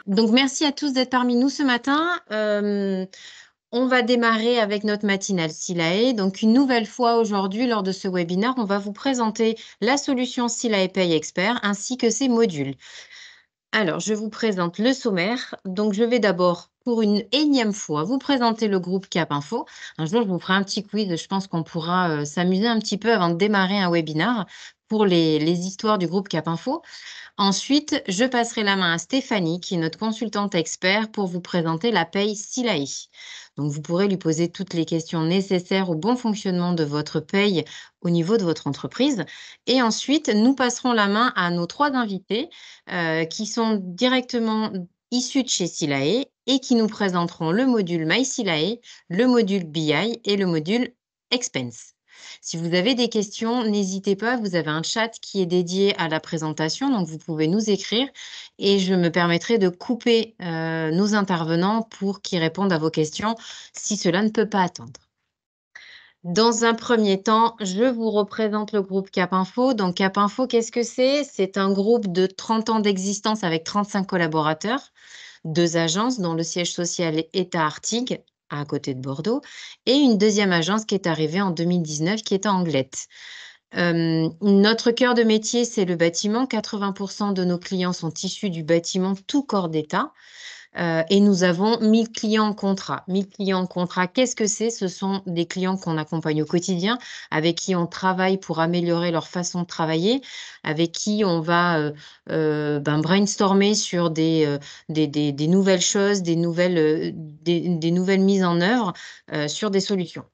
Donc, merci à tous d'être parmi nous ce matin. On va démarrer avec notre matinale Silae. Donc, une nouvelle fois aujourd'hui, lors de ce webinaire, on va vous présenter la solution Silae Pay Expert ainsi que ses modules. Alors, je vous présente le sommaire. Donc, je vais d'abord, pour une énième fois, vous présenter le groupe Cap Info. Un jour, je vous ferai un petit quiz. Je pense qu'on pourra s'amuser un petit peu avant de démarrer un webinaire pour les histoires du groupe Cap Info. Ensuite, je passerai la main à Stéphanie, qui est notre consultante expert, pour vous présenter la paye Silae. Donc, vous pourrez lui poser toutes les questions nécessaires au bon fonctionnement de votre paye au niveau de votre entreprise. Et ensuite, nous passerons la main à nos 3 invités qui sont directement issus de chez Silae et qui nous présenteront le module My Silae, le module BI et le module Expense. Si vous avez des questions, n'hésitez pas, vous avez un chat qui est dédié à la présentation, donc vous pouvez nous écrire et je me permettrai de couper nos intervenants pour qu'ils répondent à vos questions si cela ne peut pas attendre. Dans un premier temps, je vous représente le groupe Cap Info. Donc Cap Info, qu'est-ce que c'est? C'est un groupe de 30 ans d'existence avec 35 collaborateurs, 2 agences dont le siège social est à Artigues, à côté de Bordeaux, et une deuxième agence qui est arrivée en 2019 qui est à Anglette. Notre cœur de métier, c'est le bâtiment. 80% de nos clients sont issus du bâtiment, tout corps d'État. Et nous avons 1000 clients en contrat. 1000 clients en contrat, qu'est-ce que c'est? Ce sont des clients qu'on accompagne au quotidien, avec qui on travaille pour améliorer leur façon de travailler, avec qui on va brainstormer sur des nouvelles choses, des nouvelles mises en œuvre sur des solutions.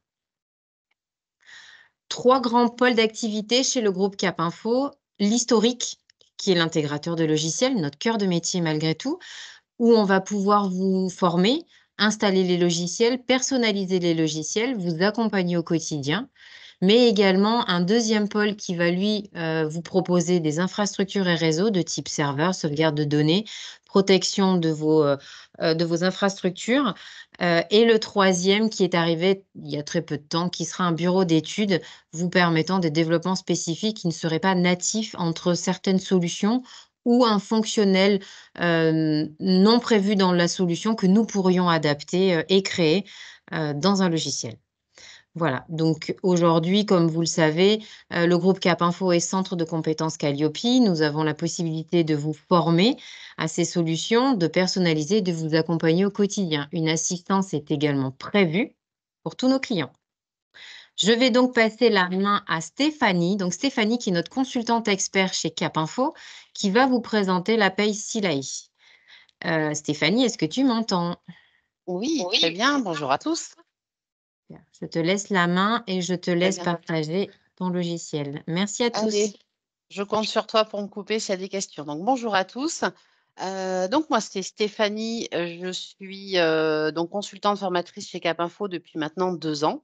3 grands pôles d'activité chez le groupe Cap Info. L'historique, qui est l'intégrateur de logiciels, notre cœur de métier malgré tout, où on va pouvoir vous former, installer les logiciels, personnaliser les logiciels, vous accompagner au quotidien, mais également un deuxième pôle qui va lui vous proposer des infrastructures et réseaux de type serveur, sauvegarde de données, protection de vos infrastructures. Et le troisième qui est arrivé il y a très peu de temps, qui sera un bureau d'études vous permettant des développements spécifiques qui ne seraient pas natifs entre certaines solutions ou un fonctionnel non prévu dans la solution que nous pourrions adapter et créer dans un logiciel. Voilà, donc aujourd'hui, comme vous le savez, le groupe Cap Info est centre de compétences Calliope. Nous avons la possibilité de vous former à ces solutions, de personnaliser, de vous accompagner au quotidien. Une assistance est également prévue pour tous nos clients. Je vais donc passer la main à Stéphanie. Donc Stéphanie, qui est notre consultante expert chez Cap Info, qui va vous présenter la paye Silae. Stéphanie, est-ce que tu m'entends? Oui, très bien. Bonjour à tous. Bien, je te laisse la main et je te Très laisse bien. partager ton logiciel. Merci à tous. Allez, je compte sur toi pour me couper s'il y a des questions. Donc, bonjour à tous. Donc, moi, c'est Stéphanie. Je suis donc consultante formatrice chez Cap Info depuis maintenant 2 ans.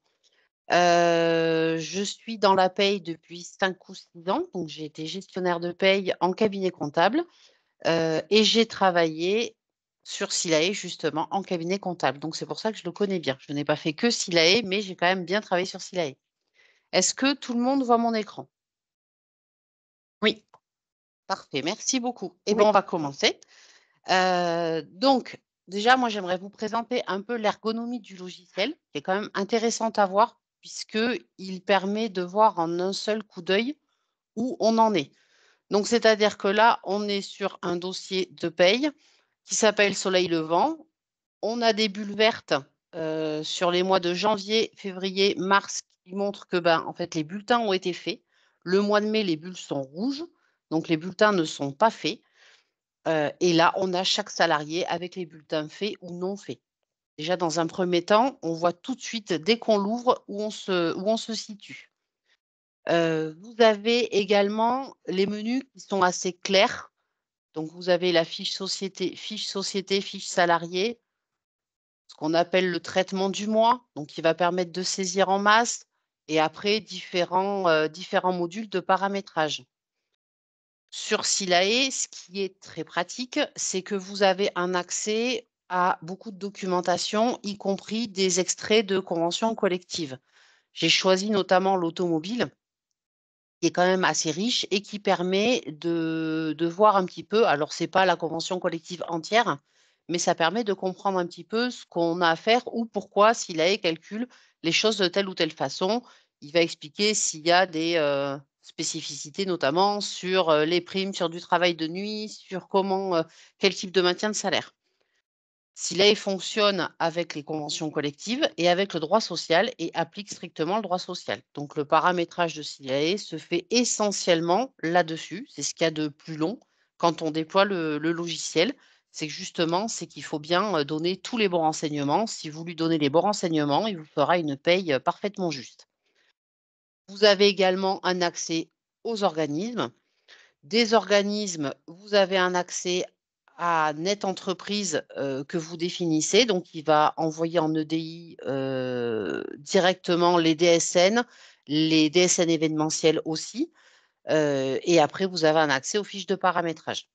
Je suis dans la paye depuis 5 ou 6 ans. Donc, j'ai été gestionnaire de paye en cabinet comptable et j'ai travaillé sur Silae, justement, en cabinet comptable. Donc, c'est pour ça que je le connais bien. Je n'ai pas fait que Silae, mais j'ai quand même bien travaillé sur Silae. Est-ce que tout le monde voit mon écran? Oui, Parfait, merci beaucoup. Eh bien, oui. on va commencer. Donc, déjà, moi, j'aimerais vous présenter un peu l'ergonomie du logiciel, qui est quand même intéressante à voir, puisqu'il permet de voir en un seul coup d'œil où on en est. Donc, c'est-à-dire que là, on est sur un dossier de paye qui s'appelle Soleil levant. On a des bulles vertes sur les mois de janvier, février, mars qui montrent que en fait, les bulletins ont été faits. Le mois de mai, les bulles sont rouges, donc les bulletins ne sont pas faits. Et là, on a chaque salarié avec les bulletins faits ou non faits. Déjà, dans un premier temps, on voit tout de suite, dès qu'on l'ouvre, où on se situe. Vous avez également les menus qui sont assez clairs. Donc, vous avez la fiche société, fiche salarié, ce qu'on appelle le traitement du mois, donc qui va permettre de saisir en masse, et après différents modules de paramétrage. Sur Silae, ce qui est très pratique, c'est que vous avez un accès à beaucoup de documentation, y compris des extraits de conventions collectives. J'ai choisi notamment l'automobile qui est quand même assez riche et qui permet de voir un petit peu, alors c'est pas la convention collective entière, mais ça permet de comprendre un petit peu ce qu'on a à faire ou pourquoi SILAE calcule les choses de telle ou telle façon. Il va expliquer s'il y a des spécificités, notamment sur les primes, sur du travail de nuit, sur comment, quel type de maintien de salaire. SILAE fonctionne avec les conventions collectives et avec le droit social et applique strictement le droit social. Donc le paramétrage de SILAE se fait essentiellement là-dessus. C'est ce qu'il y a de plus long quand on déploie le logiciel. C'est que justement, c'est qu'il faut bien donner tous les bons renseignements. Si vous lui donnez les bons renseignements, il vous fera une paye parfaitement juste. Vous avez également un accès aux organismes. Des organismes, vous avez un accès à Net Entreprise, que vous définissez. Donc il va envoyer en EDI, directement les DSN événementiels aussi, et après vous avez un accès aux fiches de paramétrage.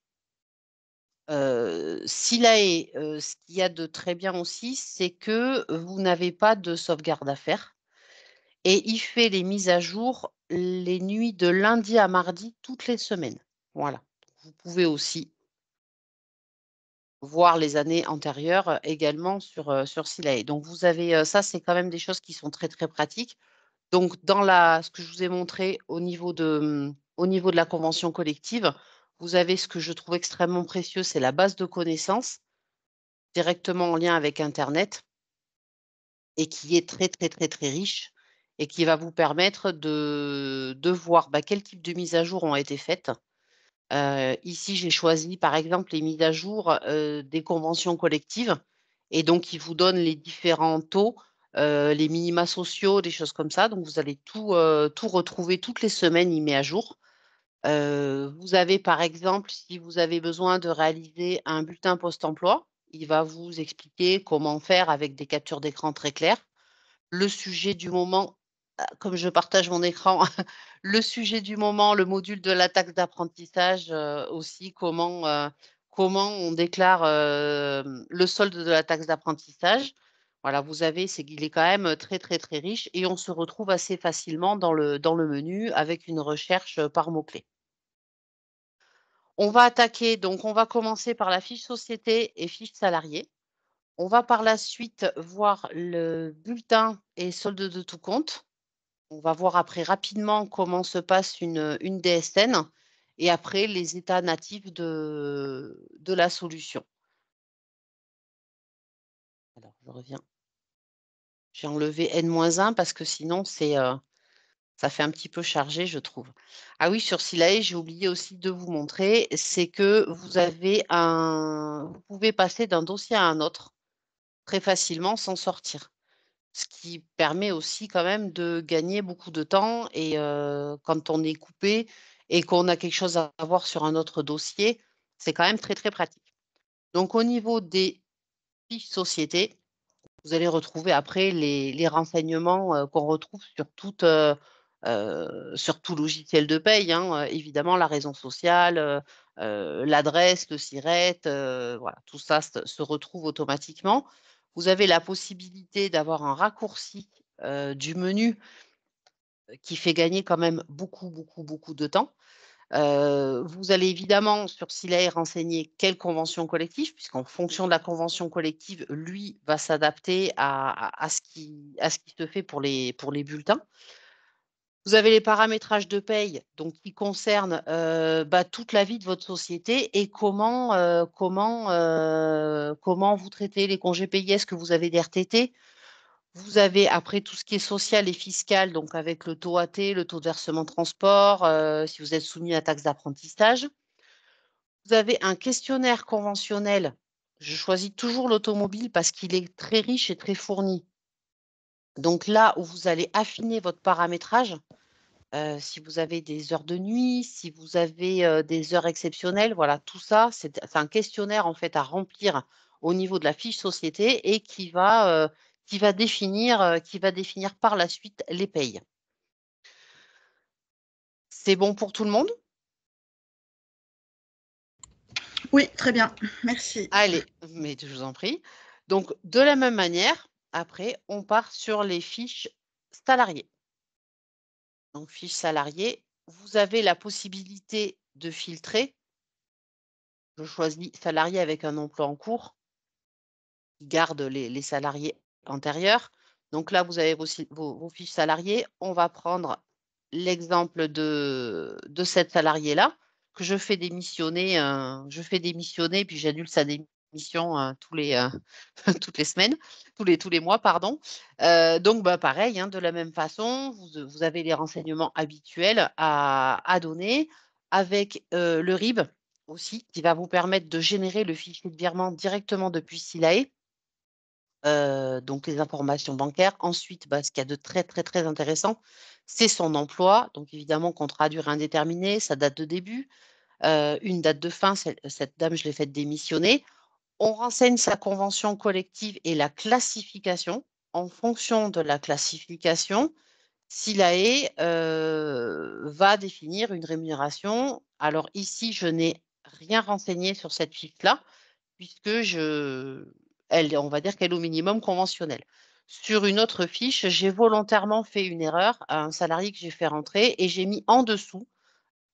SILAE, ce qu'il y a de très bien aussi, c'est que vous n'avez pas de sauvegarde à faire et il fait les mises à jour les nuits de lundi à mardi toutes les semaines. Voilà. Vous pouvez aussi voir les années antérieures, également sur SILAE. Donc vous avez, ça, c'est quand même des choses qui sont très, très pratiques. Donc dans ce que je vous ai montré au niveau de la convention collective, vous avez ce que je trouve extrêmement précieux, c'est la base de connaissances directement en lien avec internet et qui est très, très, très, très riche et qui va vous permettre de voir, bah, quel type de mises à jour ont été faites. Ici, j'ai choisi, par exemple, les mises à jour, des conventions collectives et donc il vous donne les différents taux, les minima sociaux, des choses comme ça. Donc vous allez tout retrouver toutes les semaines, il met à jour. Vous avez, par exemple, si vous avez besoin de réaliser un bulletin post-emploi, il va vous expliquer comment faire avec des captures d'écran très claires. Le sujet du moment, comme je partage mon écran, le sujet du moment, le module de la taxe d'apprentissage, aussi comment on déclare, le solde de la taxe d'apprentissage. Voilà, vous avez il est quand même, très, très, très riche et on se retrouve assez facilement dans le menu avec une recherche, par mots-clés. On va attaquer, donc on va commencer par la fiche société et fiche salarié. On va par la suite voir le bulletin et solde de tout compte. On va voir après rapidement comment se passe une DSN et après les états natifs de la solution. Alors je reviens. J'ai enlevé N-1 parce que sinon ça fait un petit peu chargé, je trouve. Ah oui, sur SILAE, j'ai oublié aussi de vous montrer, c'est que vous pouvez passer d'un dossier à un autre très facilement sans sortir. Ce qui permet aussi quand même de gagner beaucoup de temps et quand on est coupé et qu'on a quelque chose à voir sur un autre dossier, c'est quand même très, très pratique. Donc au niveau des fiches sociétés, vous allez retrouver après les renseignements, qu'on retrouve sur tout logiciel de paye, hein, évidemment la raison sociale, l'adresse, le SIRET, voilà, tout ça se retrouve automatiquement. Vous avez la possibilité d'avoir un raccourci, du menu, qui fait gagner quand même beaucoup, beaucoup, beaucoup de temps. Vous allez évidemment sur SILAE renseigner quelle convention collective, puisqu'en fonction de la convention collective, lui va s'adapter à ce qui se fait pour les bulletins. Vous avez les paramétrages de paye, donc qui concernent, bah, toute la vie de votre société et comment vous traitez les congés payés. Est-ce que vous avez des RTT? Vous avez après tout ce qui est social et fiscal, donc avec le taux AT, le taux de versement transport, si vous êtes soumis à taxe d'apprentissage. Vous avez un questionnaire conventionnel. Je choisis toujours l'automobile parce qu'il est très riche et très fourni. Donc là où vous allez affiner votre paramétrage, si vous avez des heures de nuit, si vous avez, des heures exceptionnelles, voilà, tout ça, c'est un questionnaire en fait à remplir au niveau de la fiche société et qui va définir par la suite les payes. C'est bon pour tout le monde? Oui, très bien, merci. Allez, mais je vous en prie. Donc de la même manière, après, on part sur les fiches salariées. Donc fiches salariées, vous avez la possibilité de filtrer. Je choisis salarié avec un emploi en cours, qui garde les salariés antérieurs. Donc là, vous avez vos fiches salariés. On va prendre l'exemple de cette salariée-là, que je fais démissionner, puis j'annule sa démission toutes les semaines, tous les mois, pardon. Donc, bah, pareil, hein, de la même façon, vous avez les renseignements habituels à donner avec le RIB aussi, qui va vous permettre de générer le fichier de virement directement depuis Silae. Donc les informations bancaires. Ensuite, bah, ce qu'il y a de très, très, très intéressant, c'est son emploi. Donc évidemment, contrat à durée indéterminée, sa date de début, une date de fin. Cette dame, je l'ai faite démissionner. On renseigne sa convention collective et la classification. En fonction de la classification, Silae va définir une rémunération. Alors ici, je n'ai rien renseigné sur cette fiche-là, puisque on va dire qu'elle est au minimum conventionnelle. Sur une autre fiche, j'ai volontairement fait une erreur à un salarié que j'ai fait rentrer et j'ai mis en dessous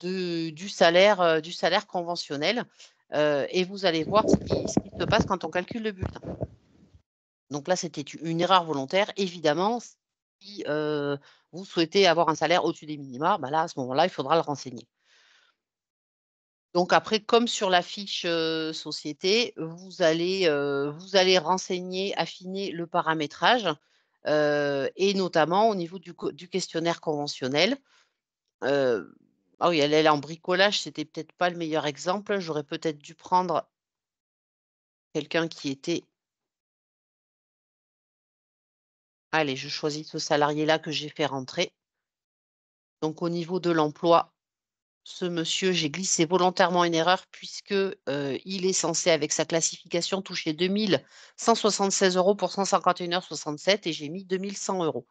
du salaire conventionnel. Et vous allez voir ce qui se passe quand on calcule le bulletin. Donc là, c'était une erreur volontaire. Évidemment, si vous souhaitez avoir un salaire au-dessus des minima, bah là, à ce moment-là, il faudra le renseigner. Donc après, comme sur la fiche société, vous allez renseigner, affiner le paramétrage et notamment au niveau du questionnaire conventionnel. Ah oui, elle est en bricolage, c'était peut-être pas le meilleur exemple. J'aurais peut-être dû prendre quelqu'un qui était. Allez, je choisis ce salarié-là que j'ai fait rentrer. Donc au niveau de l'emploi, ce monsieur, j'ai glissé volontairement une erreur puisque il est censé, avec sa classification, toucher 2176 € pour 151 h 67 et j'ai mis 2100 €.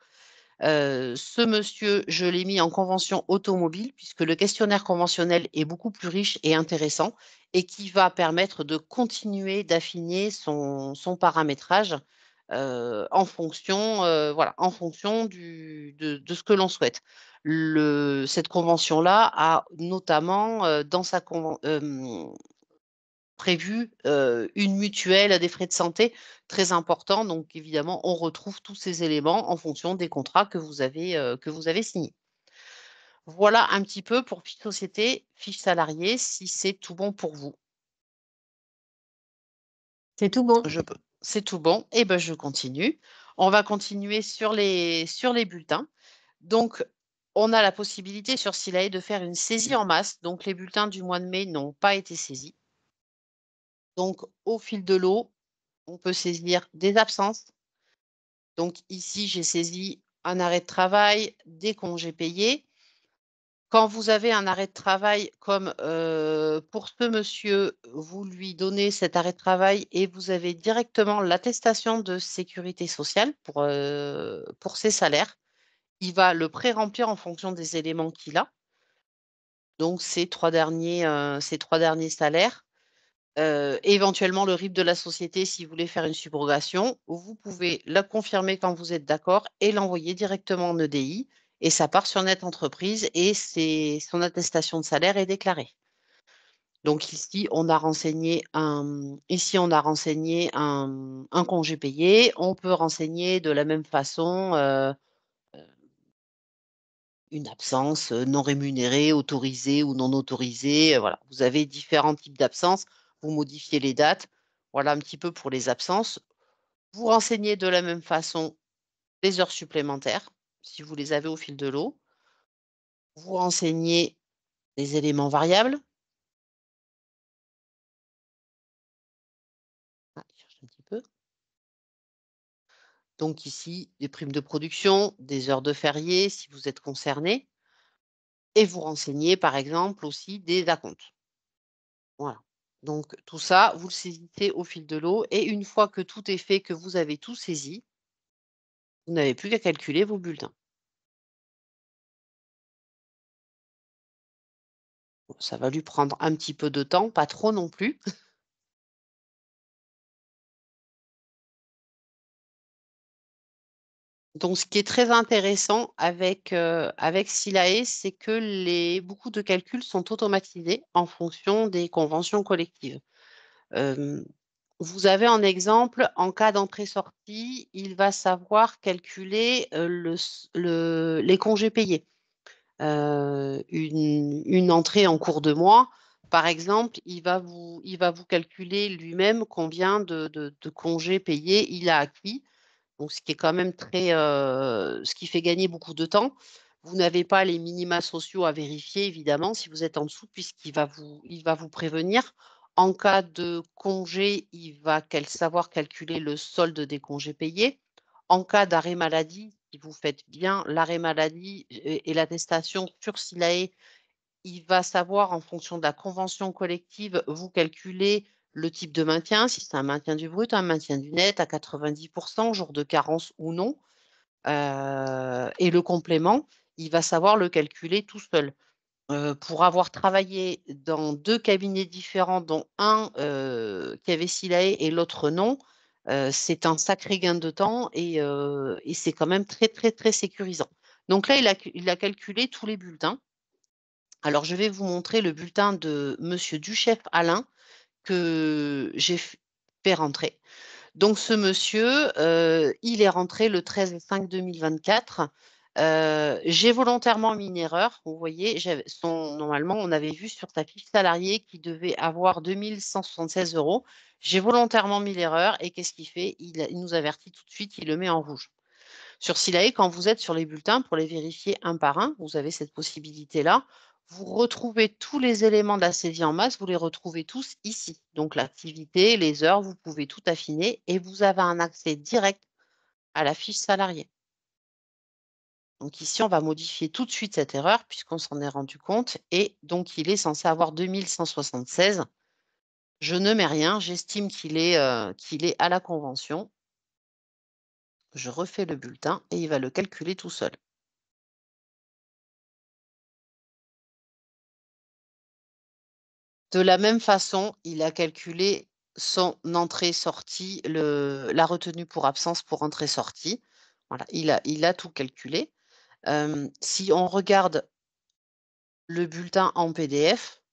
Ce monsieur, je l'ai mis en convention automobile puisque le questionnaire conventionnel est beaucoup plus riche et intéressant et qui va permettre de continuer d'affiner son paramétrage en fonction, voilà, en fonction de ce que l'on souhaite. Cette convention-là a notamment prévu une mutuelle des frais de santé très important. Donc évidemment, on retrouve tous ces éléments en fonction des contrats que vous avez signés. Voilà un petit peu pour fiche société, fiche salarié, si c'est tout bon pour vous. C'est tout bon. C'est tout bon. Et ben je continue. On va continuer sur les bulletins. Donc, on a la possibilité sur Silae de faire une saisie en masse. Donc, les bulletins du mois de mai n'ont pas été saisis. Donc, au fil de l'eau, on peut saisir des absences. Donc, ici, j'ai saisi un arrêt de travail, des congés payés. Quand vous avez un arrêt de travail comme pour ce monsieur, vous lui donnez cet arrêt de travail et vous avez directement l'attestation de sécurité sociale pour ses salaires. Il va le pré-remplir en fonction des éléments qu'il a. Donc ces 3 derniers salaires. Éventuellement le RIB de la société si vous voulez faire une subrogation. Vous pouvez la confirmer quand vous êtes d'accord et l'envoyer directement en EDI et ça part sur Net Entreprise et son attestation de salaire est déclarée. Donc ici, on a renseigné un congé payé. On peut renseigner de la même façon, une absence non rémunérée, autorisée ou non autorisée. Voilà, vous avez différents types d'absences. Vous modifiez les dates. Voilà un petit peu pour les absences. Vous renseignez de la même façon les heures supplémentaires, si vous les avez au fil de l'eau. Vous renseignez les éléments variables. Ah, je cherche un petit peu. Donc ici, des primes de production, des heures de férié, si vous êtes concerné. Et vous renseignez, par exemple, aussi des acomptes. Voilà. Donc tout ça, vous le saisissez au fil de l'eau et une fois que tout est fait, que vous avez tout saisi, vous n'avez plus qu'à calculer vos bulletins. Bon, ça va lui prendre un petit peu de temps, pas trop non plus. Donc, ce qui est très intéressant avec Silae, c'est que beaucoup de calculs sont automatisés en fonction des conventions collectives. Vous avez en exemple, en cas d'entrée-sortie, il va savoir calculer les congés payés. Une entrée en cours de mois, par exemple, il va vous calculer lui-même combien de congés payés il a acquis. Donc, ce qui est quand même ce qui fait gagner beaucoup de temps. Vous n'avez pas les minima sociaux à vérifier, évidemment, si vous êtes en dessous, puisqu'il va vous prévenir. En cas de congé, il va savoir calculer le solde des congés payés. En cas d'arrêt maladie, si vous faites bien l'arrêt maladie et l'attestation sur Silae, il va savoir, en fonction de la convention collective, vous calculer le type de maintien, si c'est un maintien du brut, un maintien du net à 90%, jour de carence ou non. Et le complément, il va savoir le calculer tout seul. Pour avoir travaillé dans 2 cabinets différents, dont un qui avait Silae et l'autre non, c'est un sacré gain de temps et c'est quand même très, très, très sécurisant. Donc là, il a calculé tous les bulletins. Alors, je vais vous montrer le bulletin de monsieur Duchef Alain que j'ai fait rentrer. Donc, ce monsieur, il est rentré le 13/5/2024. J'ai volontairement mis une erreur. Vous voyez, normalement, on avait vu sur sa fiche salariée qu'il devait avoir 2 176 €. J'ai volontairement mis l'erreur et qu'est-ce qu'il fait? Il nous avertit tout de suite, il le met en rouge. Sur Silae, quand vous êtes sur les bulletins, pour les vérifier un par un, vous avez cette possibilité-là. Vous retrouvez tous les éléments de la saisie en masse, vous les retrouvez tous ici. Donc l'activité, les heures, vous pouvez tout affiner et vous avez un accès direct à la fiche salariée. Donc ici, on va modifier tout de suite cette erreur puisqu'on s'en est rendu compte et donc il est censé avoir 2176. Je ne mets rien, j'estime qu'il est à la convention. Je refais le bulletin et il va le calculer tout seul. De la même façon, il a calculé son entrée-sortie, la retenue pour absence pour entrée-sortie. Voilà, il a tout calculé. Si on regarde le bulletin en PDF,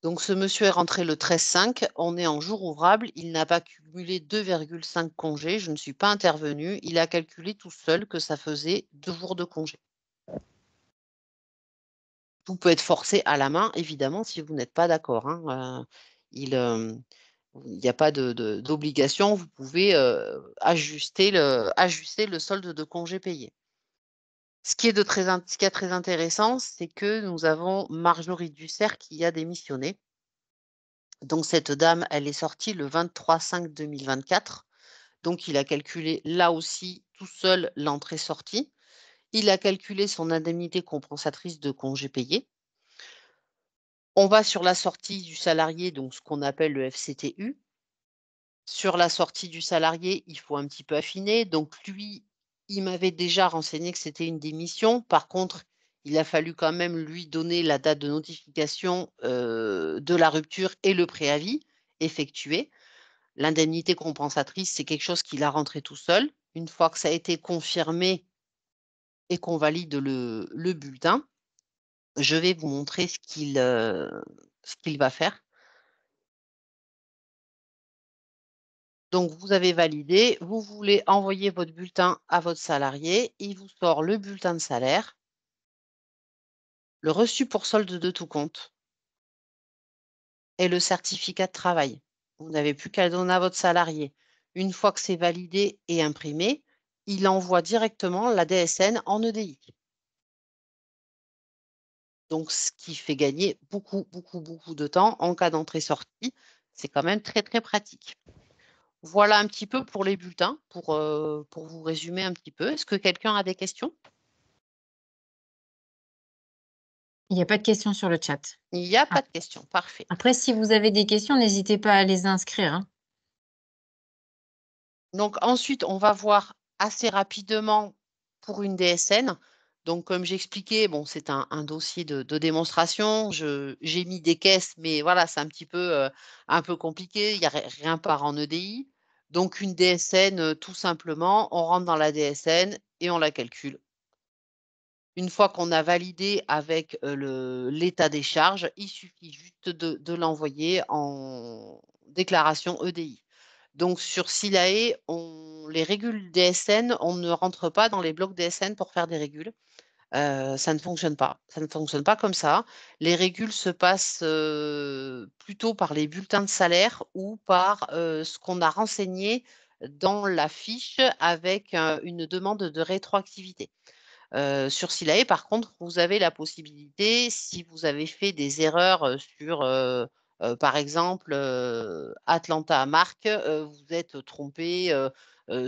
donc ce monsieur est rentré le 13/5, on est en jour ouvrable, il n'a pas cumulé 2,5 congés, je ne suis pas intervenue, il a calculé tout seul que ça faisait 2 jours de congé. Vous pouvez être forcé à la main, évidemment, si vous n'êtes pas d'accord, hein. Il n'y a pas d'obligation, vous pouvez ajuster le solde de congé payé. Ce qui est très intéressant, c'est que nous avons Marjorie Dussert qui a démissionné. Donc cette dame, elle est sortie le 23/5/2024. Donc il a calculé là aussi tout seul l'entrée-sortie. Il a calculé son indemnité compensatrice de congé payé. On va sur la sortie du salarié, donc ce qu'on appelle le FCTU. Sur la sortie du salarié, il faut un petit peu affiner. Donc lui, il m'avait déjà renseigné que c'était une démission. Par contre, il a fallu quand même lui donner la date de notification de la rupture et le préavis effectué. L'indemnité compensatrice, c'est quelque chose qu'il a rentré tout seul. Une fois que ça a été confirmé et qu'on valide le bulletin, je vais vous montrer ce qu'il va faire. Donc, vous avez validé, vous voulez envoyer votre bulletin à votre salarié, il vous sort le bulletin de salaire, le reçu pour solde de tout compte et le certificat de travail. Vous n'avez plus qu'à le donner à votre salarié. Une fois que c'est validé et imprimé, il envoie directement la DSN en EDI. Donc, ce qui fait gagner beaucoup, beaucoup, beaucoup de temps en cas d'entrée-sortie. C'est quand même très, très pratique. Voilà un petit peu pour les bulletins, pour vous résumer un petit peu. Est-ce que quelqu'un a des questions? Il n'y a pas de questions sur le chat. Il n'y a pas de questions. Parfait. Après, si vous avez des questions, n'hésitez pas à les inscrire, hein. Donc ensuite, on va voir assez rapidement pour une DSN. Donc comme j'expliquais, bon, c'est un dossier de démonstration. J'ai mis des caisses, mais voilà, c'est un peu compliqué. Il n'y a rien part en EDI. Donc une DSN, tout simplement, on rentre dans la DSN et on la calcule. Une fois qu'on a validé avec, l'état des charges, il suffit juste de l'envoyer en déclaration EDI. Donc sur Silae, les régules DSN, on ne rentre pas dans les blocs DSN pour faire des régules. Ça ne fonctionne pas. Ça ne fonctionne pas comme ça. Les régules se passent, plutôt par les bulletins de salaire ou par, ce qu'on a renseigné dans la fiche avec, une demande de rétroactivité. Sur Silae, par contre, vous avez la possibilité, si vous avez fait des erreurs, sur, par exemple, Atlanta Mark, vous êtes trompé,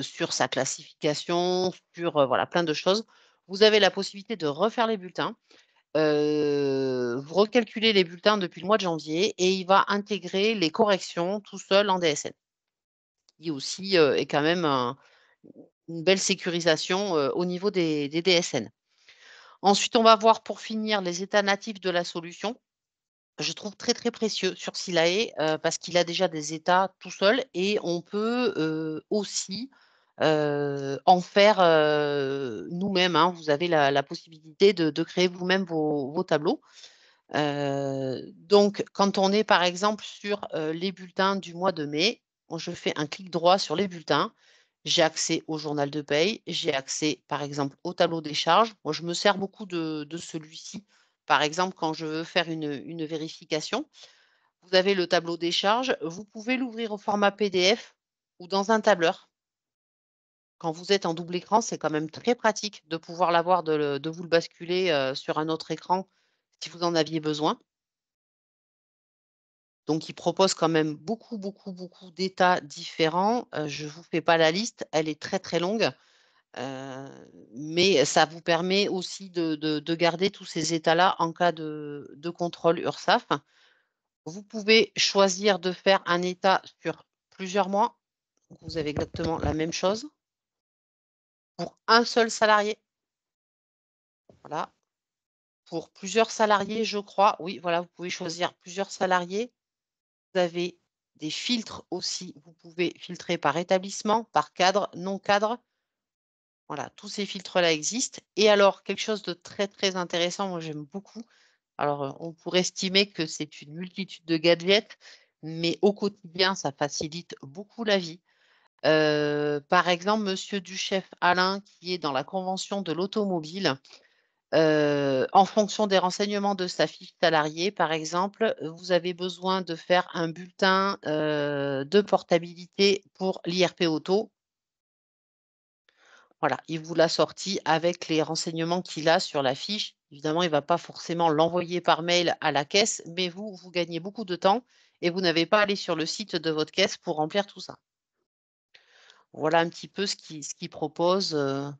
sur sa classification, sur, voilà, plein de choses. Vous avez la possibilité de refaire les bulletins. Vous recalculez les bulletins depuis le mois de janvier et il va intégrer les corrections tout seul en DSN. Qui aussi, est quand même une belle sécurisation, au niveau des DSN. Ensuite, on va voir pour finir les états natifs de la solution. Je trouve très, très précieux sur Silae, parce qu'il a déjà des états tout seul et on peut, aussi, en faire, nous-mêmes, hein. Vous avez la possibilité de créer vous-même vos tableaux. Donc quand on est par exemple sur, les bulletins du mois de mai, je fais un clic droit sur les bulletins. J'ai accès au journal de paye, j'ai accès, par exemple, au tableau des charges. Moi, je me sers beaucoup de celui-ci, par exemple, quand je veux faire une vérification. Vous avez le tableau des charges, vous pouvez l'ouvrir au format PDF ou dans un tableur. Quand vous êtes en double écran, c'est quand même très pratique de pouvoir l'avoir, de vous le basculer, sur un autre écran si vous en aviez besoin. Donc il propose quand même beaucoup, beaucoup, beaucoup d'états différents. Je ne vous fais pas la liste, elle est très, très longue. Heu, mais ça vous permet aussi de garder tous ces états-là en cas de contrôle URSSAF. Vous pouvez choisir de faire un état sur plusieurs mois. Donc vous avez exactement la même chose. Pour un seul salarié, voilà. Pour plusieurs salariés, je crois, oui, voilà, vous pouvez choisir plusieurs salariés. Vous avez des filtres aussi. Vous pouvez filtrer par établissement, par cadre, non cadre. Voilà, tous ces filtres-là existent. Et alors, quelque chose de très, très intéressant, moi j'aime beaucoup. Alors, on pourrait estimer que c'est une multitude de gadgets, mais au quotidien, ça facilite beaucoup la vie. Par exemple, monsieur Duchef Alain, qui est dans la convention de l'automobile, en fonction des renseignements de sa fiche salariée, par exemple, vous avez besoin de faire un bulletin, de portabilité pour l'IRP auto. Voilà, il vous l'a sorti avec les renseignements qu'il a sur la fiche. Évidemment, il ne va pas forcément l'envoyer par mail à la caisse, mais vous gagnez beaucoup de temps et vous n'avez pas à aller sur le site de votre caisse pour remplir tout ça. Voilà un petit peu ce qu'il propose. Alors,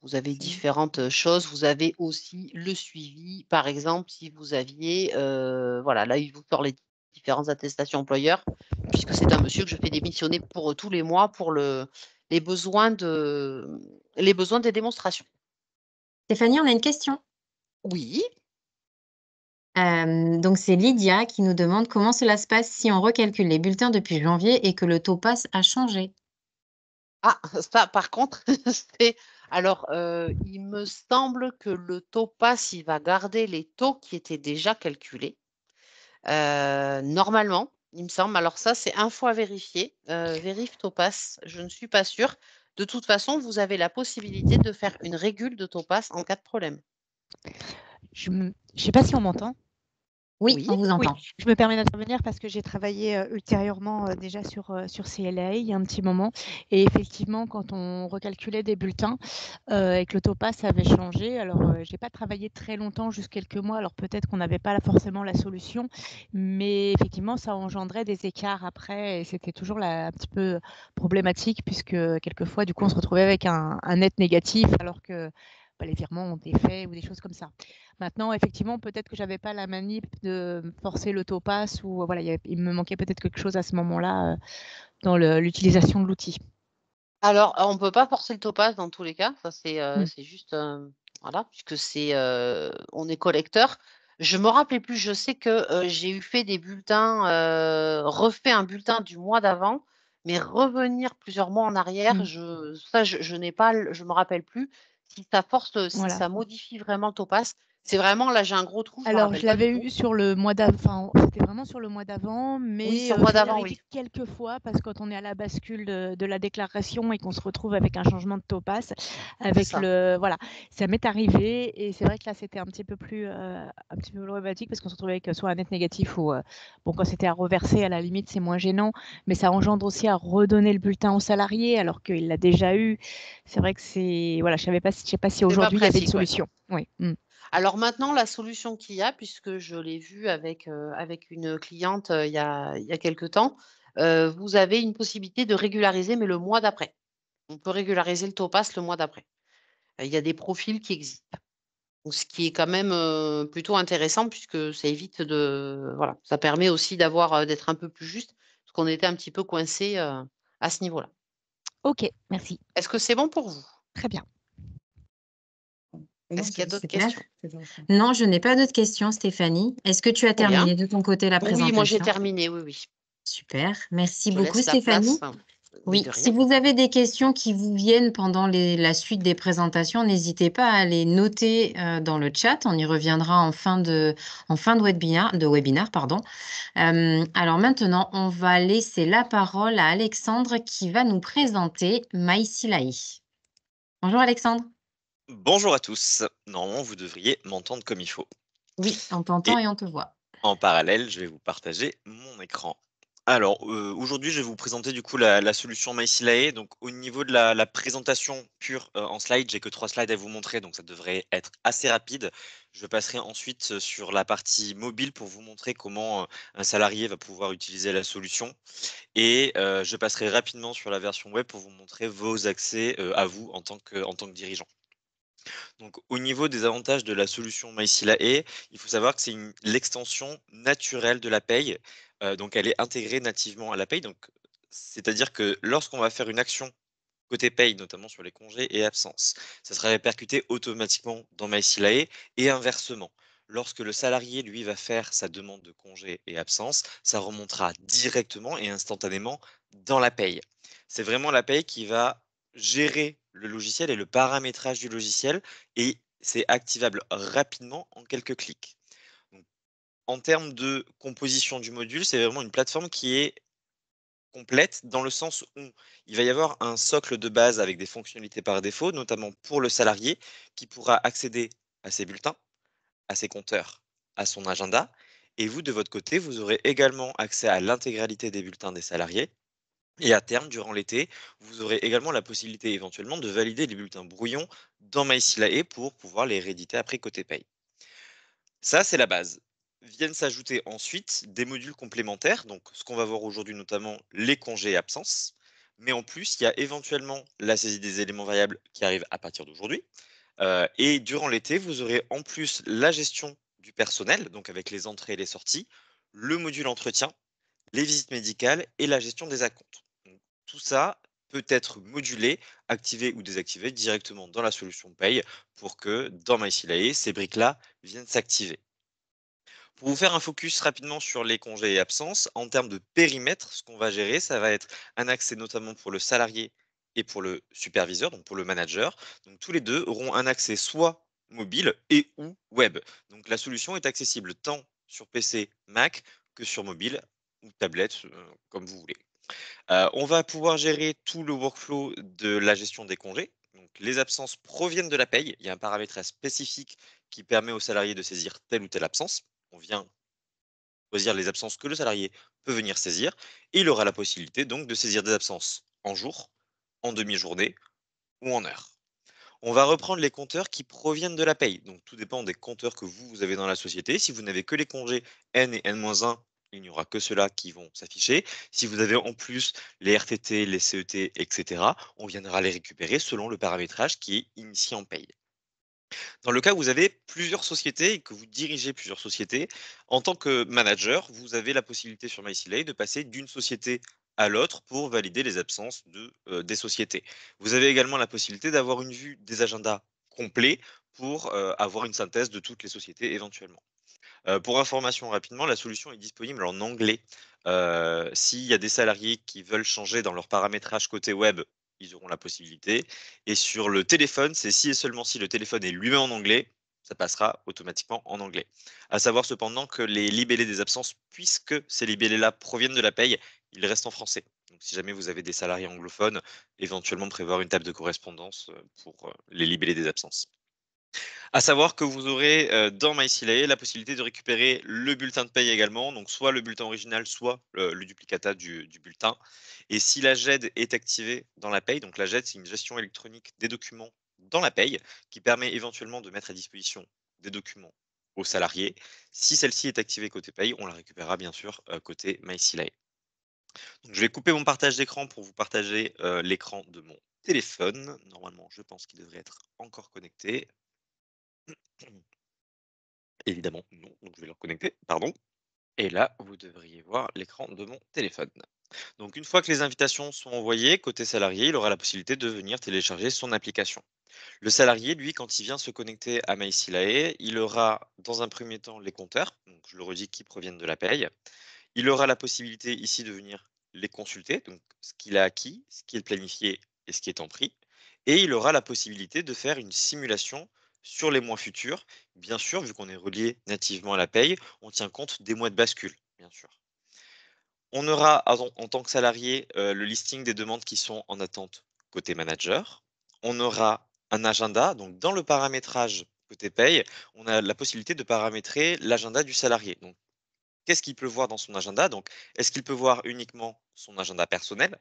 vous avez différentes choses. Vous avez aussi le suivi. Par exemple, si vous aviez, voilà, là, il vous sort les différentes attestations employeurs, puisque c'est un monsieur que je fais démissionner pour tous les mois pour les besoins des démonstrations. Stéphanie, on a une question. Oui. Donc, c'est Lydia qui nous demande comment cela se passe si on recalcule les bulletins depuis janvier et que le taux passe a changé. Ah, ça, par contre, c'est alors, il me semble que le taux passe, il va garder les taux qui étaient déjà calculés. Normalement, il me semble. Alors ça, c'est info à vérifier. Vérif Topass, je ne suis pas sûre. De toute façon, vous avez la possibilité de faire une régule de Topass en cas de problème. Je ne sais pas si on m'entend. Oui, Oui. on vous Oui, entend. je me permets d'intervenir parce que j'ai travaillé ultérieurement déjà sur CLA il y a un petit moment. Et effectivement, quand on recalculait des bulletins et que le Topass avait changé, alors je n'ai pas travaillé très longtemps, juste quelques mois, alors peut-être qu'on n'avait pas forcément la solution, mais effectivement, ça engendrait des écarts après et c'était toujours un petit peu problématique puisque quelquefois, du coup, on se retrouvait avec un net négatif alors que les virements ont été faits ou des choses comme ça. Maintenant, effectivement, peut-être que j'avais pas la manip de forcer le Topass ou voilà, il me manquait peut-être quelque chose à ce moment-là dans l'utilisation de l'outil. Alors, on ne peut pas forcer le Topass dans tous les cas. Ça, Mm. c'est juste, voilà, puisque on est collecteur. Je me rappelais plus. Je sais que j'ai fait des bulletins, refait un bulletin du mois d'avant, Mais revenir plusieurs mois en arrière, Mmh. je n'ai pas je me rappelle plus si ça force, si Voilà. ça modifie vraiment le taux-passe. C'est vraiment là, j'ai un gros trou, je me Alors, rappelle je pas du l'avais tout. eu sur le mois enfin, c'était vraiment sur le mois d'avant, Oui, mais sur le mois ça m'est d'avant, arrivé oui, quelques fois parce que quand on est à la bascule de la déclaration et qu'on se retrouve avec un changement de taux passe, c'est avec ça. voilà, ça m'est arrivé et c'est vrai que là, c'était un petit peu plus problématique parce qu'on se retrouvait avec soit un net négatif ou, bon, quand c'était à reverser, à la limite, c'est moins gênant, mais ça engendre aussi à redonner le bulletin au salarié alors qu'il l'a déjà eu. C'est vrai que voilà, je sais pas si C'est pas aujourd'hui il y avait une pratique, ouais. solution. Oui. Mmh. Alors maintenant, la solution qu'il y a, puisque je l'ai vu avec une cliente, il y a quelque temps, vous avez une possibilité de régulariser, mais le mois d'après. On peut régulariser le taux-passe le mois d'après. Il y a des profils qui existent. Donc ce qui est quand même, plutôt intéressant puisque ça évite de voilà, ça permet aussi d'être un peu plus juste, parce qu'on était un petit peu coincés, à ce niveau-là. OK, merci. Est-ce que c'est bon pour vous? Très bien. Non, Est-ce qu'il y a c'est d'autres super. questions? Non, je n'ai pas d'autres questions, Stéphanie. Est-ce que tu as Très bien. terminé de ton côté la Oui, moi j'ai présentation? terminé, oui, oui. Super. Merci Je beaucoup, laisse la place, Stéphanie. mais Oui, de si rien. vous avez des questions qui vous viennent pendant la suite des présentations, n'hésitez pas à les noter dans le chat. On y reviendra en fin de webinaire, pardon. Alors maintenant, on va laisser la parole à Alexandre qui va nous présenter MySilae. Bonjour Alexandre. Bonjour à tous. Normalement, vous devriez m'entendre comme il faut. Oui, on t'entend Et et on te voit. en parallèle, je vais vous partager mon écran. Alors, aujourd'hui, je vais vous présenter du coup la solution MySilae. Donc, au niveau de la présentation pure en slide, j'ai que 3 slides à vous montrer, donc ça devrait être assez rapide. Je passerai ensuite sur la partie mobile pour vous montrer comment un salarié va pouvoir utiliser la solution. Et je passerai rapidement sur la version web pour vous montrer vos accès à vous en tant que dirigeant. Donc, au niveau des avantages de la solution MySilae, il faut savoir que c'est l'extension naturelle de la paye. Donc, elle est intégrée nativement à la paye. Donc, c'est-à-dire que lorsqu'on va faire une action côté paye, notamment sur les congés et absences, ça sera répercuté automatiquement dans MySilae et inversement. Lorsque le salarié, lui, va faire sa demande de congé et absence, ça remontera directement et instantanément dans la paye. C'est vraiment la paye qui va gérer le logiciel et le paramétrage du logiciel et c'est activable rapidement en quelques clics. Donc, en termes de composition du module, c'est vraiment une plateforme qui est complète dans le sens où il va y avoir un socle de base avec des fonctionnalités par défaut, notamment pour le salarié qui pourra accéder à ses bulletins, à ses compteurs, à son agenda. Et vous, de votre côté, vous aurez également accès à l'intégralité des bulletins des salariés. Et à terme, durant l'été, vous aurez également la possibilité éventuellement de valider les bulletins brouillons dans MySilae pour pouvoir les rééditer après côté paye. Ça, c'est la base. Viennent s'ajouter ensuite des modules complémentaires, donc ce qu'on va voir aujourd'hui notamment les congés et absences. Mais en plus, il y a éventuellement la saisie des éléments variables qui arrive à partir d'aujourd'hui. Et durant l'été, vous aurez en plus la gestion du personnel, donc avec les entrées et les sorties, le module entretien, les visites médicales et la gestion des acomptes. Donc, tout ça peut être modulé, activé ou désactivé directement dans la solution paye pour que dans MySilae, ces briques-là viennent s'activer. Pour vous faire un focus rapidement sur les congés et absences, en termes de périmètre, ce qu'on va gérer, ça va être un accès notamment pour le salarié et pour le superviseur, donc pour le manager. Donc tous les deux auront un accès soit mobile et ou web. Donc la solution est accessible tant sur PC, Mac que sur mobile ou tablette, comme vous voulez. On va pouvoir gérer tout le workflow de la gestion des congés. Donc, les absences proviennent de la paye. Il y a un paramétrage spécifique qui permet au salarié de saisir telle ou telle absence. On vient choisir les absences que le salarié peut venir saisir et il aura la possibilité donc de saisir des absences en jour, en demi-journée ou en heure. On va reprendre les compteurs qui proviennent de la paye. Donc tout dépend des compteurs que vous avez dans la société. Si vous n'avez que les congés N et N-1, il n'y aura que ceux-là qui vont s'afficher. Si vous avez en plus les RTT, les CET, etc., on viendra les récupérer selon le paramétrage qui est initié en paye. Dans le cas où vous avez plusieurs sociétés et que vous dirigez plusieurs sociétés, en tant que manager, vous avez la possibilité sur MySilae de passer d'une société à l'autre pour valider les absences des sociétés. Vous avez également la possibilité d'avoir une vue des agendas complets pour avoir une synthèse de toutes les sociétés éventuellement. Pour information rapidement, la solution est disponible en anglais. S'il y a des salariés qui veulent changer dans leur paramétrage côté web, ils auront la possibilité et sur le téléphone, c'est si et seulement si le téléphone est lui-même en anglais, ça passera automatiquement en anglais. À savoir cependant que les libellés des absences, puisque ces libellés-là proviennent de la paye, ils restent en français. Donc si jamais vous avez des salariés anglophones, éventuellement prévoir une table de correspondance, pour, les libellés des absences. À savoir que vous aurez, dans MySilae la possibilité de récupérer le bulletin de paye également, donc soit le bulletin original, soit le duplicata du bulletin. Et si la GED est activée dans la paye, donc la GED, c'est une gestion électronique des documents dans la paye, qui permet éventuellement de mettre à disposition des documents aux salariés. Si celle-ci est activée côté paye, on la récupérera bien sûr, côté MySilae. Donc je vais couper mon partage d'écran pour vous partager, l'écran de mon téléphone. Normalement, je pense qu'il devrait être encore connecté. Évidemment non, donc je vais le reconnecter, pardon. Et là, vous devriez voir l'écran de mon téléphone. Donc une fois que les invitations sont envoyées, côté salarié, il aura la possibilité de venir télécharger son application. Le salarié, lui, quand il vient se connecter à MySilae, il aura dans un premier temps les compteurs, donc je le redis, qui proviennent de la paye. Il aura la possibilité ici de venir les consulter, donc ce qu'il a acquis, ce qui est planifié et ce qui est en prix. Et il aura la possibilité de faire une simulation sur les mois futurs. Bien sûr, vu qu'on est relié nativement à la paye, on tient compte des mois de bascule, bien sûr. On aura en tant que salarié le listing des demandes qui sont en attente côté manager. On aura un agenda, donc dans le paramétrage côté paye, on a la possibilité de paramétrer l'agenda du salarié. Donc qu'est-ce qu'il peut voir dans son agenda? Donc, est-ce qu'il peut voir uniquement son agenda personnel?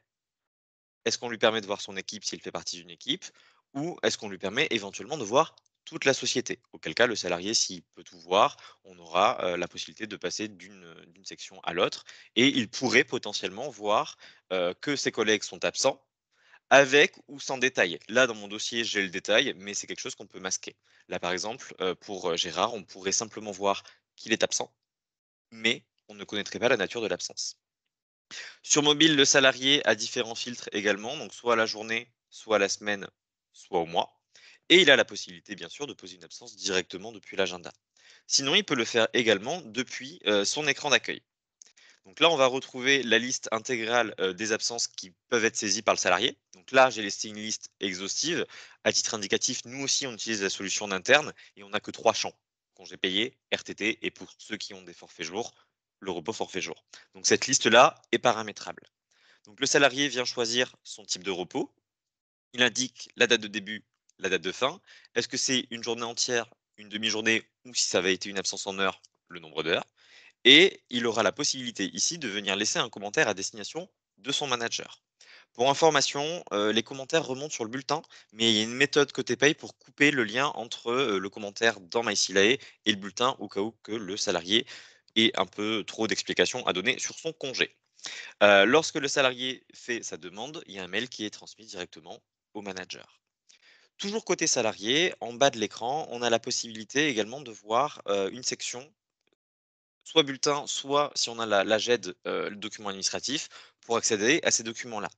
Est-ce qu'on lui permet de voir son équipe s'il fait partie d'une équipe? Ou est-ce qu'on lui permet éventuellement de voir toute la société? Auquel cas, le salarié, s'il peut tout voir, on aura la possibilité de passer d'une section à l'autre. Et il pourrait potentiellement voir que ses collègues sont absents, avec ou sans détail. Là, dans mon dossier, j'ai le détail, mais c'est quelque chose qu'on peut masquer. Là, par exemple, pour Gérard, on pourrait simplement voir qu'il est absent, mais on ne connaîtrait pas la nature de l'absence. Sur mobile, le salarié a différents filtres également, donc soit à la journée, soit à la semaine, soit au mois. Et il a la possibilité, bien sûr, de poser une absence directement depuis l'agenda. Sinon, il peut le faire également depuis son écran d'accueil. Donc là, on va retrouver la liste intégrale des absences qui peuvent être saisies par le salarié. Donc là, j'ai listé une liste exhaustive. À titre indicatif, nous aussi, on utilise la solution en interne et on n'a que 3 champs: congé payé, RTT et pour ceux qui ont des forfaits jours, le repos forfait jour. Donc cette liste-là est paramétrable. Donc le salarié vient choisir son type de repos. Il indique la date de début, la date de fin. Est-ce que c'est une journée entière, une demi-journée ou si ça avait été une absence en heure, le nombre d'heures. Et il aura la possibilité ici de venir laisser un commentaire à destination de son manager. Pour information, les commentaires remontent sur le bulletin, mais il y a une méthode côté paye pour couper le lien entre le commentaire dans MySilae et le bulletin au cas où que le salarié ait un peu trop d'explications à donner sur son congé. Lorsque le salarié fait sa demande, il y a un mail qui est transmis directement au manager. Toujours côté salarié, en bas de l'écran, on a la possibilité également de voir une section soit bulletin, soit si on a la GED, le document administratif, pour accéder à ces documents-là.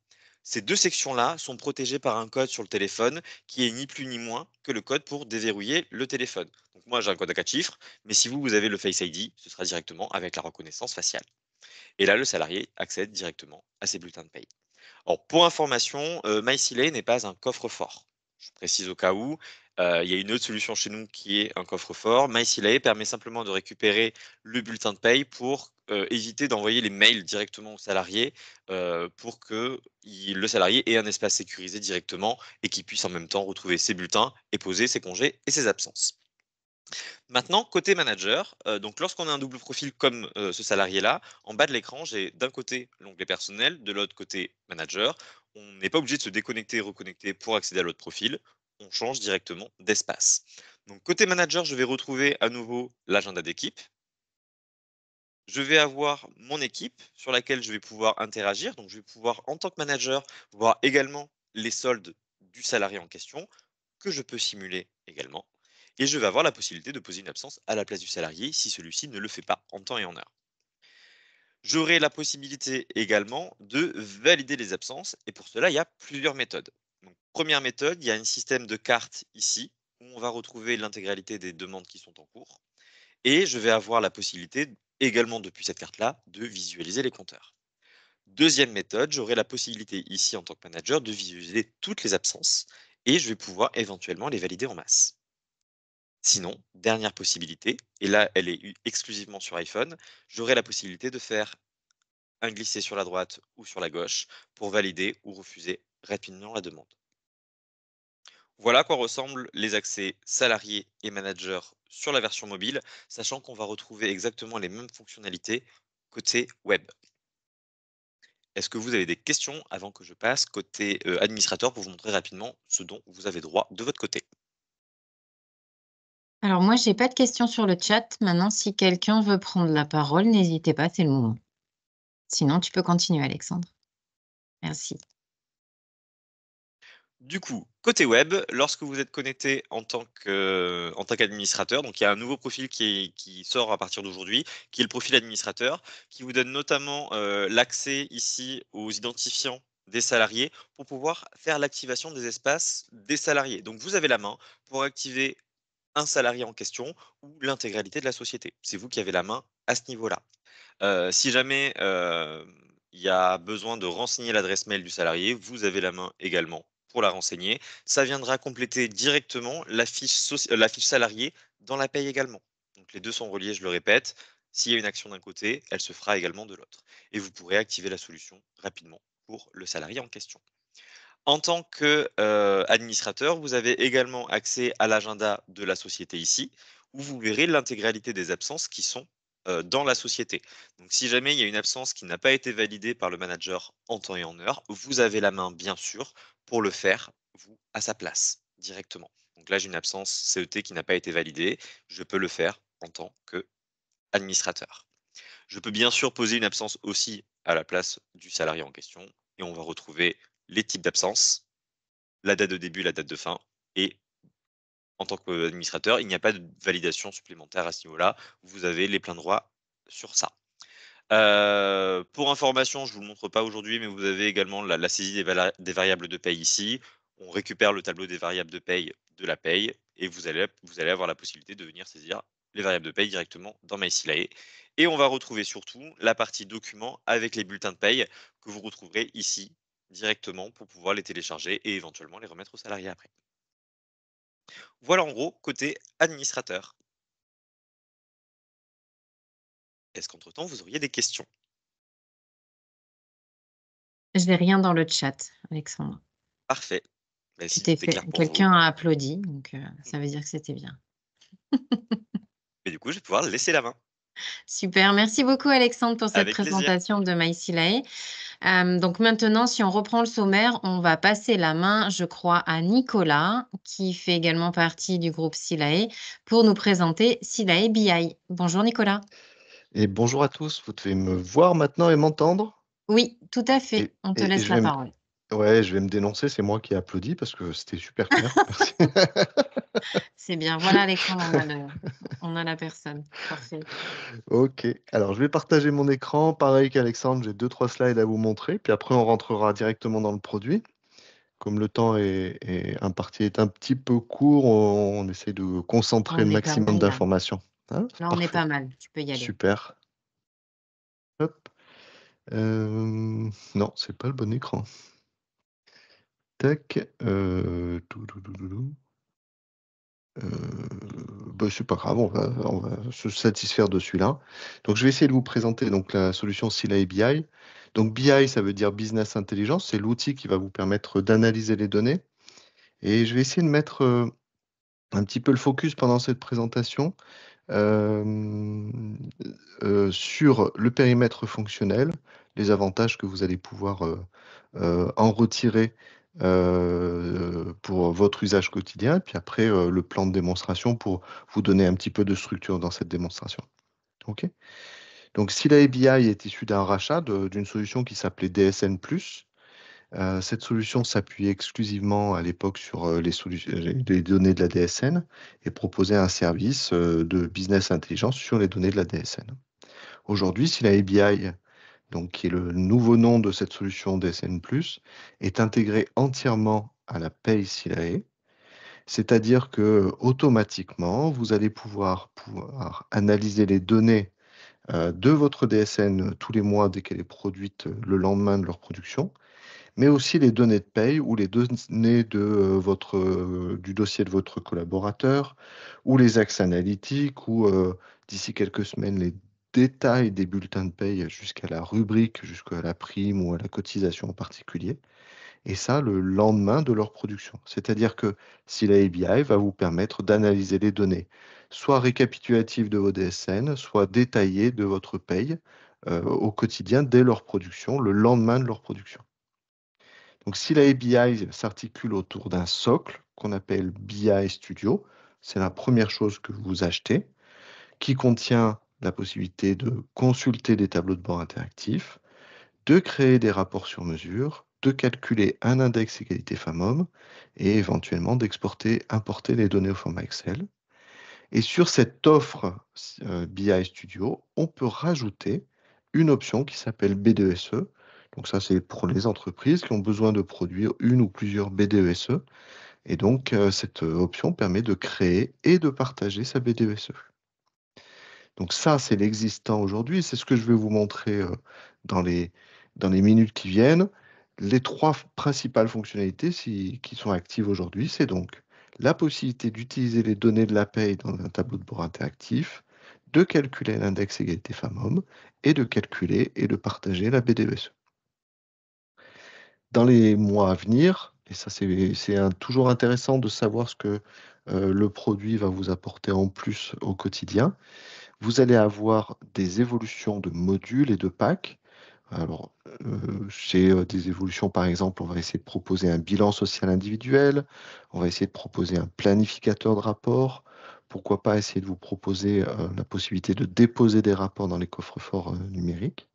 Ces 2 sections-là sont protégées par un code sur le téléphone qui est ni plus ni moins que le code pour déverrouiller le téléphone. Donc moi, j'ai un code à 4 chiffres, mais si vous avez le Face ID, ce sera directement avec la reconnaissance faciale. Et là, le salarié accède directement à ses bulletins de paye. Alors, pour information, MySilae n'est pas un coffre-fort. Je précise au cas où, il y a une autre solution chez nous qui est un coffre-fort. MySilae permet simplement de récupérer le bulletin de paye pour, éviter d'envoyer les mails directement au salarié, pour que le salarié ait un espace sécurisé directement et qu'il puisse en même temps retrouver ses bulletins et poser ses congés et ses absences. Maintenant, côté manager, donc lorsqu'on a un double profil comme, ce salarié-là, en bas de l'écran, j'ai d'un côté l'onglet personnel, de l'autre côté manager. On n'est pas obligé de se déconnecter et reconnecter pour accéder à l'autre profil. On change directement d'espace. Donc côté manager, je vais retrouver à nouveau l'agenda d'équipe. Je vais avoir mon équipe sur laquelle je vais pouvoir interagir. Donc je vais pouvoir, en tant que manager, voir également les soldes du salarié en question, que je peux simuler également. Et je vais avoir la possibilité de poser une absence à la place du salarié si celui-ci ne le fait pas en temps et en heure. J'aurai la possibilité également de valider les absences et pour cela, il y a plusieurs méthodes. Donc, première méthode, il y a un système de cartes ici où on va retrouver l'intégralité des demandes qui sont en cours. Et je vais avoir la possibilité, également depuis cette carte-là, de visualiser les compteurs. Deuxième méthode, j'aurai la possibilité ici en tant que manager de visualiser toutes les absences et je vais pouvoir éventuellement les valider en masse. Sinon, dernière possibilité, et là elle est exclusivement sur iPhone, j'aurai la possibilité de faire un glisser sur la droite ou sur la gauche pour valider ou refuser rapidement la demande. Voilà à quoi ressemblent les accès salariés et managers sur la version mobile, sachant qu'on va retrouver exactement les mêmes fonctionnalités côté web. Est-ce que vous avez des questions avant que je passe côté administrateur pour vous montrer rapidement ce dont vous avez droit de votre côté? Alors moi, j'ai pas de questions sur le chat. Maintenant, si quelqu'un veut prendre la parole, n'hésitez pas, c'est le moment. Sinon, tu peux continuer, Alexandre. Merci. Du coup, côté web, lorsque vous êtes connecté en tant qu'administrateur, donc il y a un nouveau profil qui sort à partir d'aujourd'hui, qui est le profil administrateur, qui vous donne notamment l'accès ici aux identifiants des salariés pour pouvoir faire l'activation des espaces des salariés. Donc vous avez la main pour activer un salarié en question ou l'intégralité de la société. C'est vous qui avez la main à ce niveau-là. Si jamais il y a besoin de renseigner l'adresse mail du salarié, vous avez la main également pour la renseigner. Ça viendra compléter directement la fiche salarié dans la paye également. Donc les deux sont reliés, je le répète. S'il y a une action d'un côté, elle se fera également de l'autre. Et vous pourrez activer la solution rapidement pour le salarié en question. En tant qu'administrateur, vous avez également accès à l'agenda de la société ici, où vous verrez l'intégralité des absences qui sont dans la société. Donc si jamais il y a une absence qui n'a pas été validée par le manager en temps et en heure, vous avez la main, bien sûr, pour le faire, vous, à sa place, directement. Donc là, j'ai une absence CET qui n'a pas été validée, je peux le faire en tant qu'administrateur. Je peux bien sûr poser une absence aussi à la place du salarié en question, et on va retrouver les types d'absence, la date de début, la date de fin, et en tant qu'administrateur, il n'y a pas de validation supplémentaire à ce niveau-là. Vous avez les pleins droits sur ça. Pour information, je ne vous le montre pas aujourd'hui, mais vous avez également la saisie des variables de paye ici. On récupère le tableau des variables de paye de la paye et vous allez avoir la possibilité de venir saisir les variables de paye directement dans MySilae. Et on va retrouver surtout la partie documents avec les bulletins de paye que vous retrouverez ici directement pour pouvoir les télécharger et éventuellement les remettre aux salariés après. Voilà en gros côté administrateur. Est-ce qu'entre-temps, vous auriez des questions? Je n'ai rien dans le chat, Alexandre. Parfait. Bah, Tu si t'es tout est fait. clair pour vous. Quelqu'un a applaudi, donc ça veut dire que c'était bien. Et du coup, je vais pouvoir laisser la main. Super, merci beaucoup Alexandre pour cette Avec plaisir. présentation de MySilae. Donc maintenant, si on reprend le sommaire, on va passer la main, je crois, à Nicolas, qui fait également partie du groupe Silae, pour nous présenter Silae BI. Bonjour Nicolas. Et bonjour à tous, vous devez me voir maintenant et m'entendre? Oui, tout à fait. Et, On te et laisse je la vais me... parole. Ouais, je vais me dénoncer, c'est moi qui ai applaudi parce que c'était super clair. Merci. C'est bien. Voilà Alexandre, on a la personne. Parfait. Ok, alors je vais partager mon écran. Pareil qu'Alexandre, j'ai 2-3 slides à vous montrer, puis après on rentrera directement dans le produit. Comme le temps imparti est un petit peu court, on essaie de concentrer On le est pas maximum mal là. d'informations. Hein, Là, on est parfait. pas mal. Tu peux y aller. Super. Hop. Non, c'est pas le bon écran. Tac. Bah, c'est pas grave, on va se satisfaire de celui-là. Donc, je vais essayer de vous présenter donc, la solution Silae BI. Donc, BI, ça veut dire Business Intelligence. C'est l'outil qui va vous permettre d'analyser les données. Et je vais essayer de mettre un petit peu le focus pendant cette présentation sur le périmètre fonctionnel, les avantages que vous allez pouvoir en retirer pour votre usage quotidien, et puis après le plan de démonstration pour vous donner un petit peu de structure dans cette démonstration. OK. Donc, Silae BI est issu d'un rachat d'une solution qui s'appelait DSN+. Cette solution s'appuyait exclusivement à l'époque sur les données de la DSN et proposait un service de business intelligence sur les données de la DSN. Aujourd'hui, Silae BI, donc, qui est le nouveau nom de cette solution DSN+, est intégré entièrement à la paye Silae. C'est-à-dire que automatiquement, vous allez pouvoir analyser les données de votre DSN tous les mois dès qu'elle est produite le lendemain de leur production, mais aussi les données de paye ou les données du dossier de votre collaborateur ou les axes analytiques ou d'ici quelques semaines les détails des bulletins de paye jusqu'à la rubrique, jusqu'à la prime ou à la cotisation en particulier. Et ça, le lendemain de leur production. C'est-à-dire que si la ABI va vous permettre d'analyser les données, soit récapitulatives de vos DSN, soit détaillées de votre paye au quotidien dès leur production, le lendemain de leur production. Donc si la ABI s'articule autour d'un socle qu'on appelle BI Studio, c'est la première chose que vous achetez, qui contient la possibilité de consulter des tableaux de bord interactifs, de créer des rapports sur mesure, de calculer un index égalité femmes-hommes et éventuellement d'exporter, importer les données au format Excel. Et sur cette offre BI Studio, on peut rajouter une option qui s'appelle B2SE. Donc ça, c'est pour les entreprises qui ont besoin de produire une ou plusieurs B2SE. Et donc, cette option permet de créer et de partager sa B2SE. Donc ça, c'est l'existant aujourd'hui. C'est ce que je vais vous montrer dans les minutes qui viennent. Les trois principales fonctionnalités qui sont actives aujourd'hui, c'est donc la possibilité d'utiliser les données de la paye dans un tableau de bord interactif, de calculer l'index égalité femmes-hommes et de calculer et de partager la BDESE. Dans les mois à venir, et ça c'est toujours intéressant de savoir ce que le produit va vous apporter en plus au quotidien, vous allez avoir des évolutions de modules et de packs. Alors, chez des évolutions, par exemple, on va essayer de proposer un bilan social individuel, on va essayer de proposer un planificateur de rapports, pourquoi pas essayer de vous proposer la possibilité de déposer des rapports dans les coffres-forts numériques.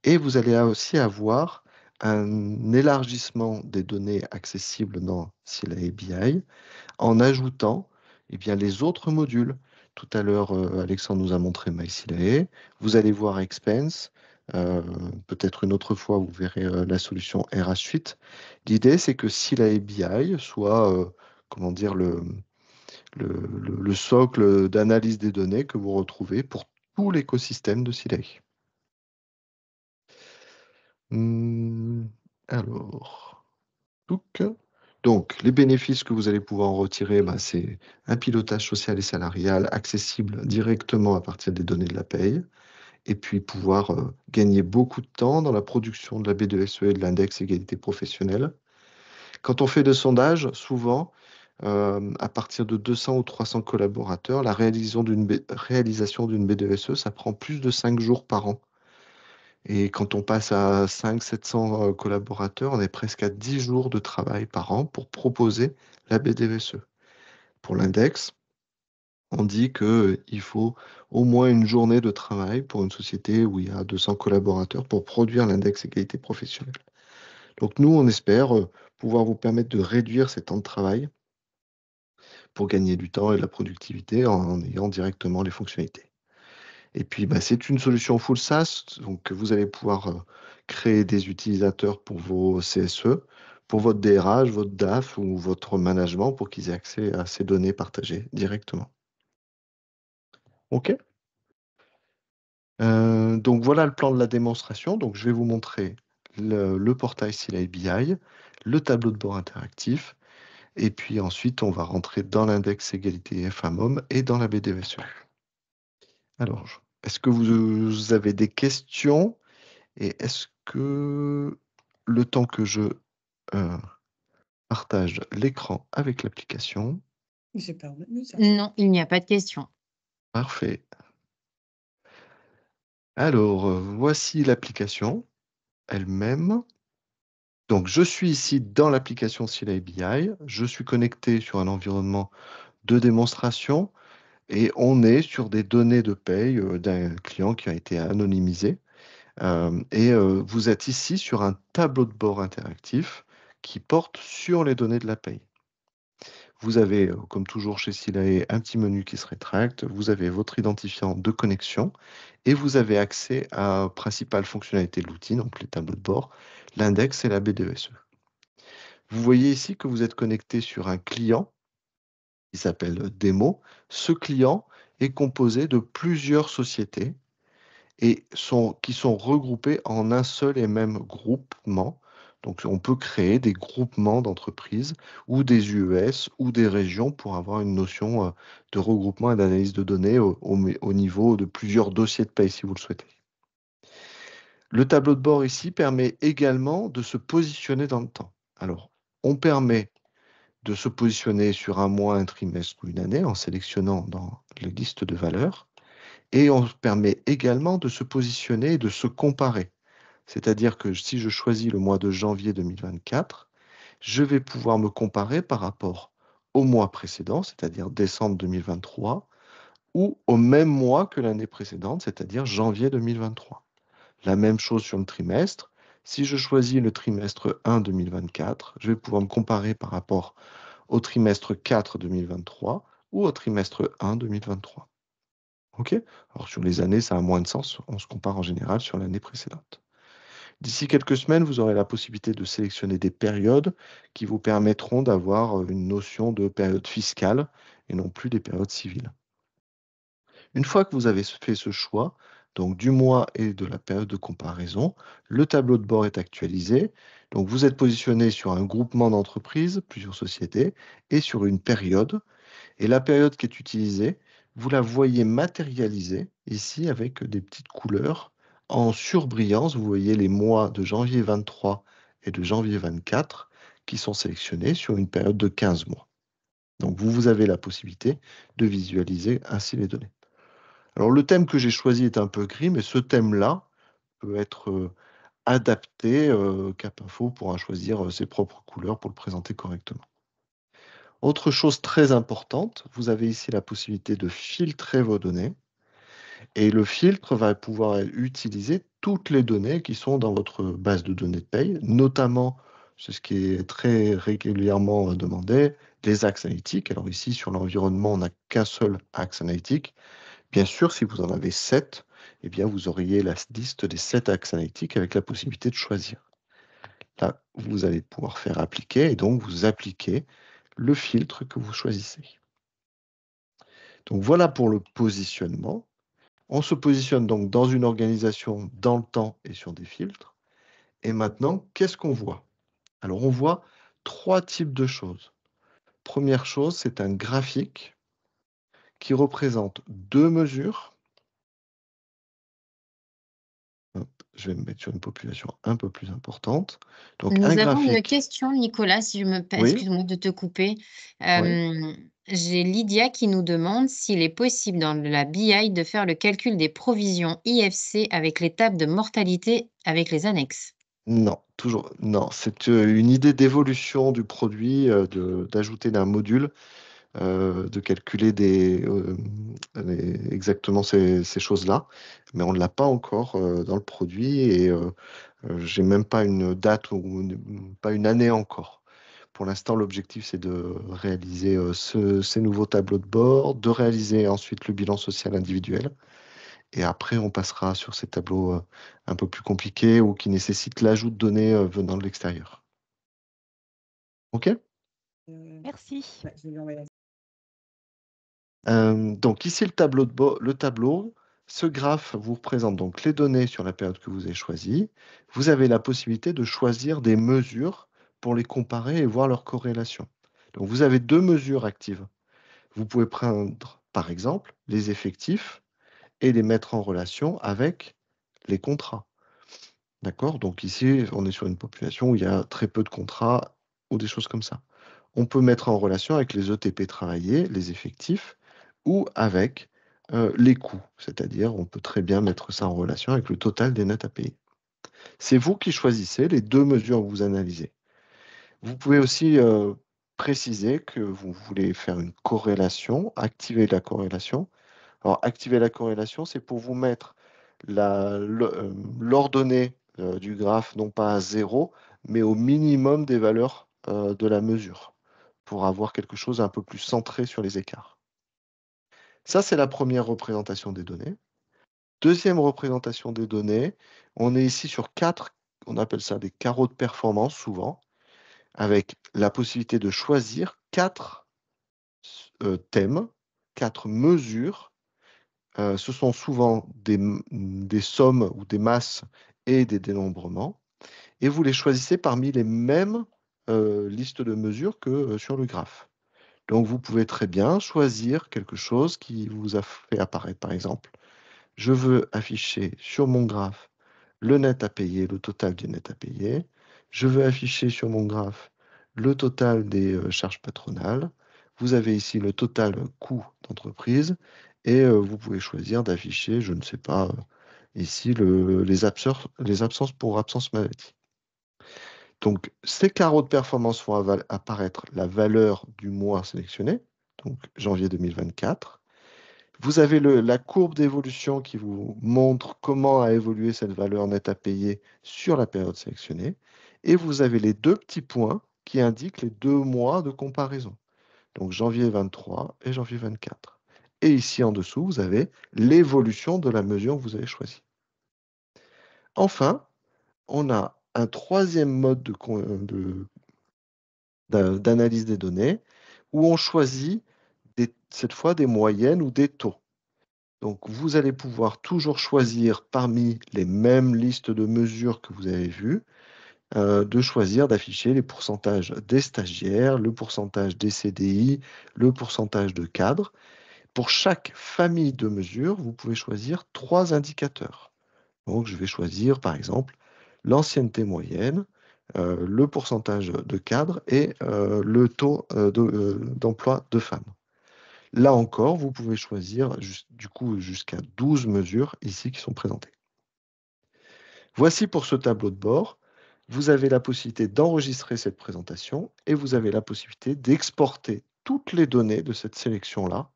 Et vous allez aussi avoir un élargissement des données accessibles dans CLA BI en ajoutant les autres modules. Tout à l'heure, Alexandre nous a montré MySilae. Vous allez voir Expense. Peut-être une autre fois, vous verrez la solution RH Suite. L'idée, c'est que Silae BI soit comment dire, le socle d'analyse des données que vous retrouvez pour tout l'écosystème de Silae. Alors, donc, les bénéfices que vous allez pouvoir en retirer, c'est un pilotage social et salarial accessible directement à partir des données de la paye, et puis pouvoir gagner beaucoup de temps dans la production de la B2SE et de l'index égalité professionnelle. Quand on fait des sondages, souvent, à partir de 200 ou 300 collaborateurs, la réalisation d'une B2SE, ça prend plus de 5 jours par an. Et quand on passe à 500-700 collaborateurs, on est presque à 10 jours de travail par an pour proposer la BDVSE. Pour l'index, on dit qu'il faut au moins une journée de travail pour une société où il y a 200 collaborateurs pour produire l'index égalité professionnelle. Donc nous, on espère pouvoir vous permettre de réduire ces temps de travail pour gagner du temps et de la productivité en ayant directement les fonctionnalités. Et puis, c'est une solution full SaaS, donc vous allez pouvoir créer des utilisateurs pour vos CSE, pour votre DRH, votre DAF ou votre management pour qu'ils aient accès à ces données partagées directement. OK. Donc voilà le plan de la démonstration. Donc je vais vous montrer le portail CLI BI, le tableau de bord interactif, et puis ensuite on va rentrer dans l'index égalité femmes-hommes et dans la BDVSE. Alors, est-ce que vous avez des questions? Et est-ce que le temps que je partage l'écran avec l'application? J'ai peur de nous, ça. Non, il n'y a pas de question. Parfait. Alors, voici l'application elle-même. Donc, je suis ici dans l'application CLI BI. Je suis connecté sur un environnement de démonstration et on est sur des données de paye d'un client qui a été anonymisé. Vous êtes ici sur un tableau de bord interactif qui porte sur les données de la paye. Vous avez, comme toujours chez Silae, un petit menu qui se rétracte, vous avez votre identifiant de connexion et vous avez accès à principales fonctionnalités de l'outil, donc les tableaux de bord, l'index et la BDESE. Vous voyez ici que vous êtes connecté sur un client qui s'appelle démo. Ce client est composé de plusieurs sociétés et qui sont regroupées en un seul et même groupement. Donc, on peut créer des groupements d'entreprises ou des UES ou des régions pour avoir une notion de regroupement et d'analyse de données au niveau de plusieurs dossiers de paye, si vous le souhaitez. Le tableau de bord ici permet également de se positionner dans le temps. Alors, on permet de se positionner sur un mois, un trimestre ou une année en sélectionnant dans les listes de valeurs. Et on permet également de se positionner et de se comparer. C'est-à-dire que si je choisis le mois de janvier 2024, je vais pouvoir me comparer par rapport au mois précédent, c'est-à-dire décembre 2023, ou au même mois que l'année précédente, c'est-à-dire janvier 2023. La même chose sur le trimestre. Si je choisis le trimestre 1 2024, je vais pouvoir me comparer par rapport au trimestre 4 2023 ou au trimestre 1 2023. OK? Alors sur les années, ça a moins de sens. On se compare en général sur l'année précédente. D'ici quelques semaines, vous aurez la possibilité de sélectionner des périodes qui vous permettront d'avoir une notion de période fiscale et non plus des périodes civiles. Une fois que vous avez fait ce choix, donc du mois et de la période de comparaison, le tableau de bord est actualisé. Donc vous êtes positionné sur un groupement d'entreprises, plusieurs sociétés, et sur une période. Et la période qui est utilisée, vous la voyez matérialisée ici avec des petites couleurs. En surbrillance, vous voyez les mois de janvier 23 et de janvier 24 qui sont sélectionnés sur une période de 15 mois. Donc vous avez la possibilité de visualiser ainsi les données. Alors le thème que j'ai choisi est un peu gris, mais ce thème-là peut être adapté. Cap Info pourra choisir ses propres couleurs pour le présenter correctement. Autre chose très importante, vous avez ici la possibilité de filtrer vos données. Et le filtre va pouvoir utiliser toutes les données qui sont dans votre base de données de paye, notamment, c'est ce qui est très régulièrement demandé, les axes analytiques. Alors ici, sur l'environnement, on n'a qu'un seul axe analytique. Bien sûr, si vous en avez 7, eh bien, vous auriez la liste des 7 axes analytiques avec la possibilité de choisir. Là, vous allez pouvoir faire appliquer et donc vous appliquez le filtre que vous choisissez. Donc voilà pour le positionnement. On se positionne donc dans une organisation, dans le temps et sur des filtres. Et maintenant, qu'est-ce qu'on voit? Alors, on voit 3 types de choses. Première chose, c'est un graphique qui représente 2 mesures. Hop, je vais me mettre sur une population un peu plus importante. Donc, un Nous avons une graphique. question, Nicolas, si je me Oui, excuse-moi de te couper. oui. J'ai Lydia qui nous demande s'il est possible dans la BI de faire le calcul des provisions IFC avec les tables de mortalité avec les annexes. Non, toujours non. C'est une idée d'évolution du produit, d'ajouter d'un module, de calculer exactement ces choses-là, mais on ne l'a pas encore dans le produit et j'ai même pas une date ou pas une année encore. Pour l'instant, l'objectif, c'est de réaliser ces nouveaux tableaux de bord, de réaliser ensuite le bilan social individuel. Et après, on passera sur ces tableaux un peu plus compliqués ou qui nécessitent l'ajout de données venant de l'extérieur. OK? Merci. Ouais, je vais lui envoyer. Donc ici, le tableau, ce graphe vous représente donc les données sur la période que vous avez choisie. Vous avez la possibilité de choisir des mesures pour les comparer et voir leur corrélation. Donc vous avez 2 mesures actives. Vous pouvez prendre, par exemple, les effectifs et les mettre en relation avec les contrats. D'accord? Donc ici, on est sur une population où il y a très peu de contrats ou des choses comme ça. On peut mettre en relation avec les ETP travaillés, les effectifs, ou avec les coûts. C'est-à-dire, on peut très bien mettre ça en relation avec le total des notes à payer. C'est vous qui choisissez les 2 mesures que vous analysez. Vous pouvez aussi préciser que vous voulez faire une corrélation, activer la corrélation. Alors, activer la corrélation, c'est pour vous mettre l'ordonnée du graphe, non pas à 0, mais au minimum des valeurs de la mesure, pour avoir quelque chose un peu plus centré sur les écarts. Ça, c'est la première représentation des données. Deuxième représentation des données, on est ici sur 4, on appelle ça des carreaux de performance souvent, avec la possibilité de choisir 4 thèmes, 4 mesures. Ce sont souvent des sommes ou des masses et des dénombrements. Et vous les choisissez parmi les mêmes listes de mesures que sur le graphe. Donc, vous pouvez très bien choisir quelque chose qui vous a fait apparaître, par exemple. Je veux afficher sur mon graphe le net à payer, le total du net à payer. Je veux afficher sur mon graphe le total des charges patronales. Vous avez ici le total coût d'entreprise et vous pouvez choisir d'afficher, je ne sais pas, ici les absences pour absence maladie. Donc, ces carreaux de performance font apparaître la valeur du mois sélectionné, donc janvier 2024. Vous avez la courbe d'évolution qui vous montre comment a évolué cette valeur nette à payer sur la période sélectionnée. Et vous avez les 2 petits points qui indiquent les 2 mois de comparaison. Donc janvier 23 et janvier 24. Et ici en dessous, vous avez l'évolution de la mesure que vous avez choisie. Enfin, on a un 3e mode d'analyse des données où on choisit cette fois des moyennes ou des taux. Donc, vous allez pouvoir toujours choisir parmi les mêmes listes de mesures que vous avez vues, de choisir d'afficher les pourcentages des stagiaires, le pourcentage des CDI, le pourcentage de cadres. Pour chaque famille de mesures, vous pouvez choisir 3 indicateurs. Donc, je vais choisir, par exemple, l'ancienneté moyenne, le pourcentage de cadres et le taux d'emploi de femmes. Là encore, vous pouvez choisir du coup jusqu'à 12 mesures ici qui sont présentées. Voici pour ce tableau de bord. Vous avez la possibilité d'enregistrer cette présentation et vous avez la possibilité d'exporter toutes les données de cette sélection-là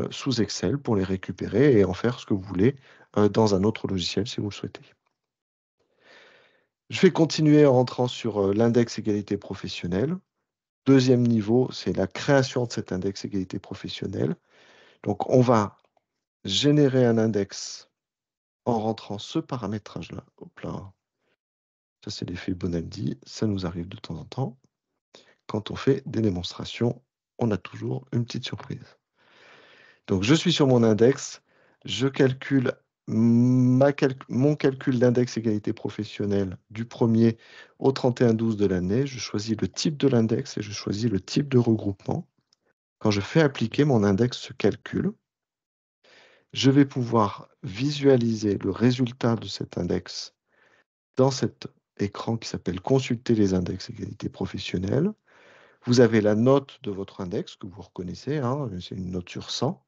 sous Excel pour les récupérer et en faire ce que vous voulez dans un autre logiciel si vous le souhaitez. Je vais continuer en rentrant sur l'index égalité professionnelle. 2e niveau, c'est la création de cet index égalité professionnelle. Donc, on va générer un index en rentrant ce paramétrage-là. Hop là. Ça, c'est l'effet Bonaldi. Ça nous arrive de temps en temps. Quand on fait des démonstrations, on a toujours une petite surprise. Donc, je suis sur mon index. Je calcule mon calcul d'index égalité professionnelle du 1er au 31/12 de l'année. Je choisis le type de l'index et je choisis le type de regroupement. Quand je fais appliquer, mon index se calcule. Je vais pouvoir visualiser le résultat de cet index dans cet écran qui s'appelle « Consulter les index égalité professionnelle ». Vous avez la note de votre index que vous reconnaissez, hein, c'est une note sur 100,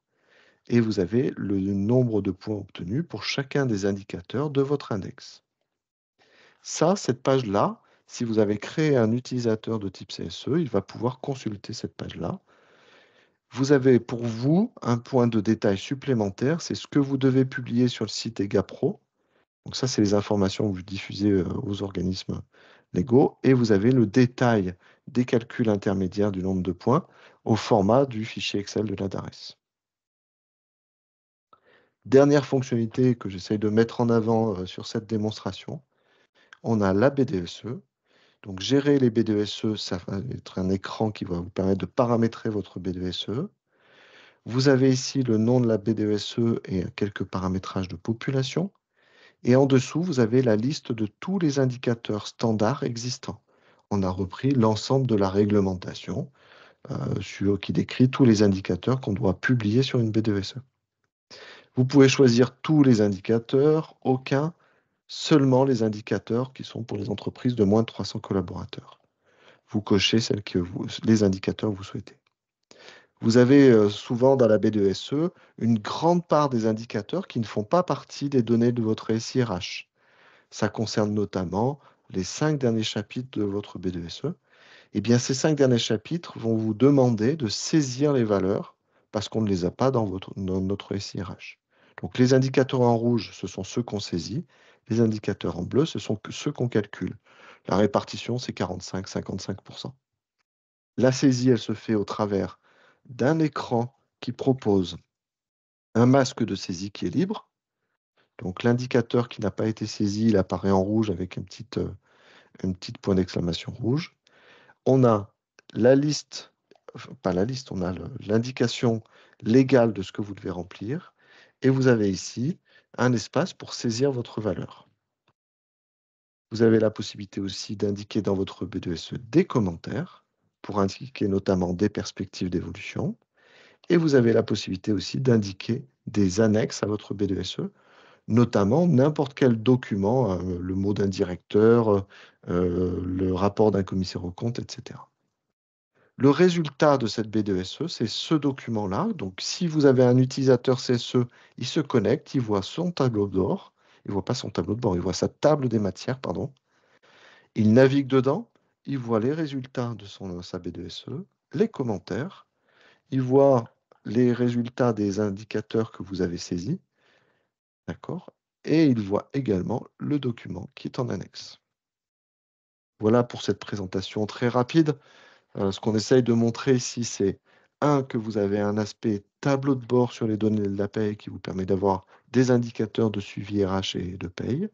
et vous avez le nombre de points obtenus pour chacun des indicateurs de votre index. Ça, cette page-là, si vous avez créé un utilisateur de type CSE, il va pouvoir consulter cette page-là. Vous avez pour vous un point de détail supplémentaire, c'est ce que vous devez publier sur le site EGAPRO. Donc ça, c'est les informations que vous diffusez aux organismes légaux. Et vous avez le détail des calculs intermédiaires du nombre de points au format du fichier Excel de la DARES. Dernière fonctionnalité que j'essaye de mettre en avant sur cette démonstration, on a la BDSE. Donc gérer les BDSE, ça va être un écran qui va vous permettre de paramétrer votre BDSE. Vous avez ici le nom de la BDSE et quelques paramétrages de population. Et en dessous, vous avez la liste de tous les indicateurs standards existants. On a repris l'ensemble de la réglementation qui décrit tous les indicateurs qu'on doit publier sur une BDSE. Vous pouvez choisir tous les indicateurs, aucun, seulement les indicateurs qui sont pour les entreprises de moins de 300 collaborateurs. Vous cochez les indicateurs que vous souhaitez. Vous avez souvent dans la BDSE une grande part des indicateurs qui ne font pas partie des données de votre SIRH. Ça concerne notamment les 5 derniers chapitres de votre BDSE. Eh bien, ces 5 derniers chapitres vont vous demander de saisir les valeurs parce qu'on ne les a pas dans notre SIRH. Donc, les indicateurs en rouge, ce sont ceux qu'on saisit. Les indicateurs en bleu, ce sont ceux qu'on calcule. La répartition, c'est 45-55%. La saisie, elle se fait au travers d'un écran qui propose un masque de saisie qui est libre. Donc, l'indicateur qui n'a pas été saisi, il apparaît en rouge avec une petite point d'exclamation rouge. On a la liste pas la liste, on a l'indication légale de ce que vous devez remplir. Et vous avez ici un espace pour saisir votre valeur. Vous avez la possibilité aussi d'indiquer dans votre B2SE des commentaires pour indiquer notamment des perspectives d'évolution. Et vous avez la possibilité aussi d'indiquer des annexes à votre B2SE, notamment n'importe quel document, le mot d'un directeur, le rapport d'un commissaire aux comptes, etc. Le résultat de cette B2SE, c'est ce document-là. Donc, si vous avez un utilisateur CSE, il se connecte, il voit son tableau de bord. Il ne voit pas son tableau de bord, il voit sa table des matières, pardon. Il navigue dedans, il voit les résultats de sa B2SE, les commentaires, il voit les résultats des indicateurs que vous avez saisis, d'accord? Et il voit également le document qui est en annexe. Voilà pour cette présentation très rapide. Ce qu'on essaye de montrer ici, c'est que vous avez un aspect tableau de bord sur les données de la paye qui vous permet d'avoir des indicateurs de suivi RH et de paye,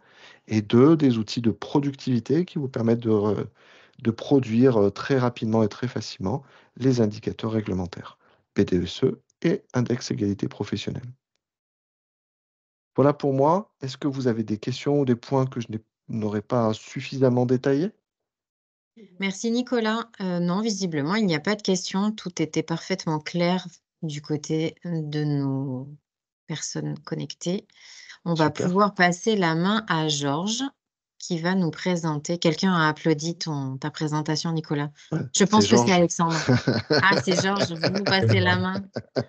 et 2, des outils de productivité qui vous permettent de produire très rapidement et très facilement les indicateurs réglementaires, BDSE et index égalité professionnelle. Voilà pour moi. Est-ce que vous avez des questions ou des points que je n'aurais pas suffisamment détaillés? Merci Nicolas. Non, visiblement, il n'y a pas de questions. Tout était parfaitement clair du côté de nos personnes connectées. On va Super. pouvoir passer la main à Georges qui va nous présenter. Quelqu'un a applaudi ta présentation, Nicolas. Ouais, Je pense c'est que c'est Georges. Alexandre. Ah, c'est Georges, vous passez la main.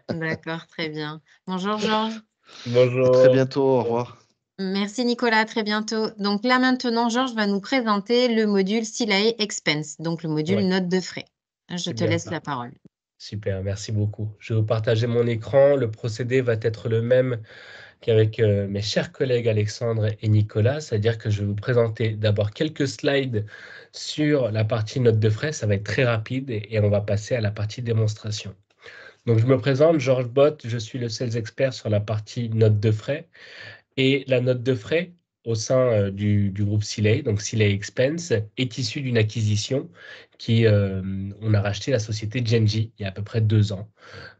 D'accord, très bien. Bonjour Georges. À très Bonjour. bientôt, au revoir. Merci Nicolas, à très bientôt. Donc là maintenant, Georges va nous présenter le module SILAE Expense, donc le module Ouais. notes de frais. Je C'est te bien laisse ça. la parole. Super, merci beaucoup. Je vais vous partager mon écran. Le procédé va être le même qu'avec mes chers collègues Alexandre et Nicolas, c'est-à-dire que je vais vous présenter d'abord quelques slides sur la partie notes de frais. Ça va être très rapide et on va passer à la partie démonstration. Donc, je me présente, Georges Bott, je suis le sales expert sur la partie notes de frais. Et la note de frais au sein du groupe SILAE, donc SILAE Expense, est issue d'une acquisition on a racheté la société Genji il y a à peu près 2 ans.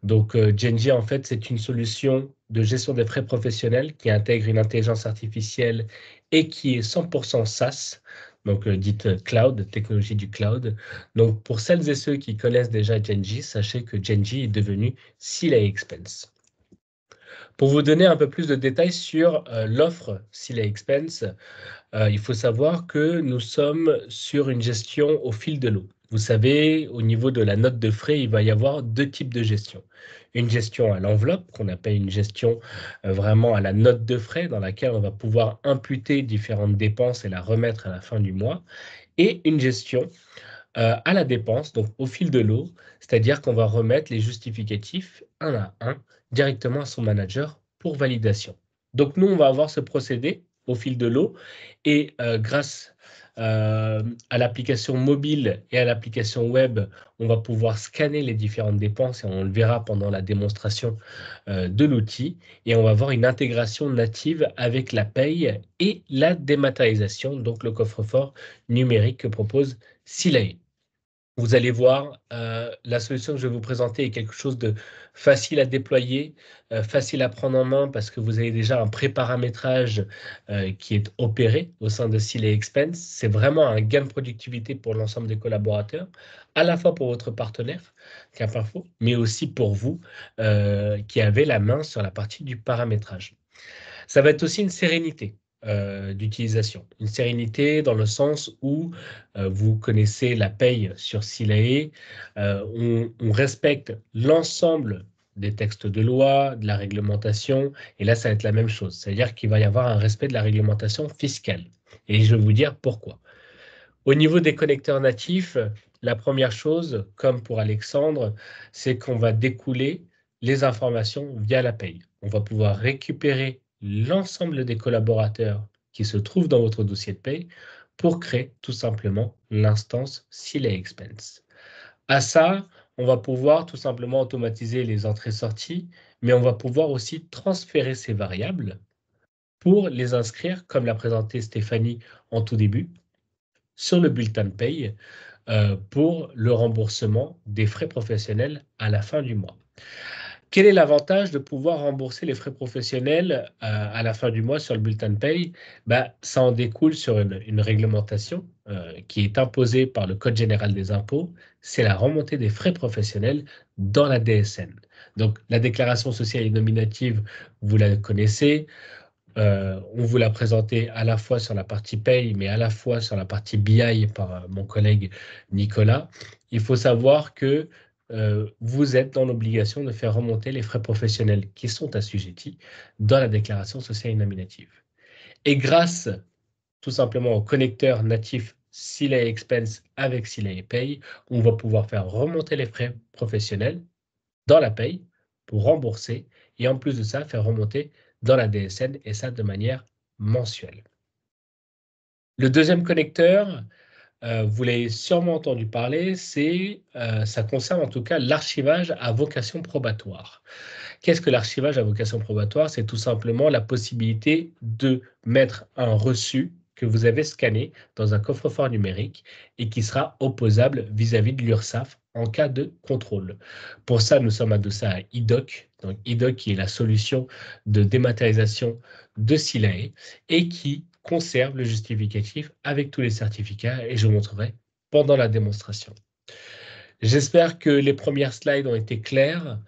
Donc Genji, en fait, c'est une solution de gestion des frais professionnels qui intègre une intelligence artificielle et qui est 100% SaaS, donc dite cloud, technologie du cloud. Donc pour celles et ceux qui connaissent déjà Genji, sachez que Genji est devenu SILAE Expense. Pour vous donner un peu plus de détails sur l'offre SILAE Expense, il faut savoir que nous sommes sur une gestion au fil de l'eau. Vous savez, au niveau de la note de frais, il va y avoir 2 types de gestion. Une gestion à l'enveloppe, qu'on appelle une gestion vraiment à la note de frais, dans laquelle on va pouvoir imputer différentes dépenses et la remettre à la fin du mois. Et une gestion à la dépense, donc au fil de l'eau, c'est-à-dire qu'on va remettre les justificatifs un à un directement à son manager pour validation. Donc nous, on va avoir ce procédé au fil de l'eau et grâce à l'application mobile et à l'application web, on va pouvoir scanner les différentes dépenses et on le verra pendant la démonstration de l'outil et on va avoir une intégration native avec la paye et la dématérialisation, donc le coffre-fort numérique que propose SILAE. Vous allez voir, la solution que je vais vous présenter est quelque chose de facile à déployer, facile à prendre en main parce que vous avez déjà un pré-paramétrage qui est opéré au sein de SILAE Expense. C'est vraiment un gain de productivité pour l'ensemble des collaborateurs, à la fois pour votre partenaire, Cap-Info, mais aussi pour vous qui avez la main sur la partie du paramétrage. Ça va être aussi une sérénité d'utilisation. Une sérénité dans le sens où vous connaissez la paye sur SILAE, on respecte l'ensemble des textes de loi, de la réglementation, et là, ça va être la même chose. C'est-à-dire qu'il va y avoir un respect de la réglementation fiscale. Et je vais vous dire pourquoi. Au niveau des connecteurs natifs, la première chose, comme pour Alexandre, c'est qu'on va découler les informations via la paye. On va pouvoir récupérer l'ensemble des collaborateurs qui se trouvent dans votre dossier de paye pour créer tout simplement l'instance SILAE Expense. À ça, on va pouvoir tout simplement automatiser les entrées-sorties, mais on va pouvoir aussi transférer ces variables pour les inscrire, comme l'a présenté Stéphanie en tout début, sur le bulletin de paye pour le remboursement des frais professionnels à la fin du mois. Quel est l'avantage de pouvoir rembourser les frais professionnels à la fin du mois sur le bulletin de paye? Ça en découle sur une réglementation qui est imposée par le Code général des impôts. C'est la remontée des frais professionnels dans la DSN. Donc, la déclaration sociale et nominative, vous la connaissez. On vous l'a présenté à la fois sur la partie paye, mais à la fois sur la partie BI par mon collègue Nicolas. Il faut savoir que vous êtes dans l'obligation de faire remonter les frais professionnels qui sont assujettis dans la déclaration sociale et nominative. Et grâce tout simplement au connecteur natif Sila Expense avec Sila Pay, on va pouvoir faire remonter les frais professionnels dans la paye pour rembourser et en plus de ça, faire remonter dans la DSN et ça de manière mensuelle. Le deuxième connecteur, vous l'avez sûrement entendu parler, ça concerne en tout cas l'archivage à vocation probatoire. Qu'est-ce que l'archivage à vocation probatoire? C'est tout simplement la possibilité de mettre un reçu que vous avez scanné dans un coffre-fort numérique et qui sera opposable vis-à-vis de l'URSSAF en cas de contrôle. Pour ça, nous sommes adossés à IDOC, donc IDOC qui est la solution de dématérialisation de Silae et qui conserve le justificatif avec tous les certificats et je vous montrerai pendant la démonstration. J'espère que les premières slides ont été claires.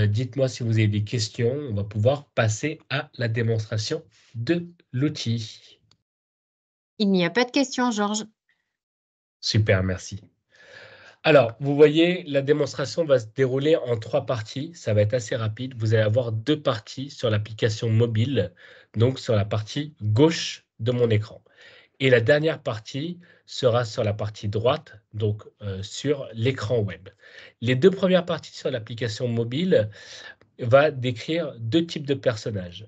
Dites-moi si vous avez des questions. On va pouvoir passer à la démonstration de l'outil. Il n'y a pas de questions, Georges. Super, merci. Alors, vous voyez, la démonstration va se dérouler en 3 parties. Ça va être assez rapide. Vous allez avoir 2 parties sur l'application mobile, donc sur la partie gauche de mon écran. Et la dernière partie sera sur la partie droite, donc sur l'écran web. Les 2 premières parties sur l'application mobile vont décrire 2 types de personnages.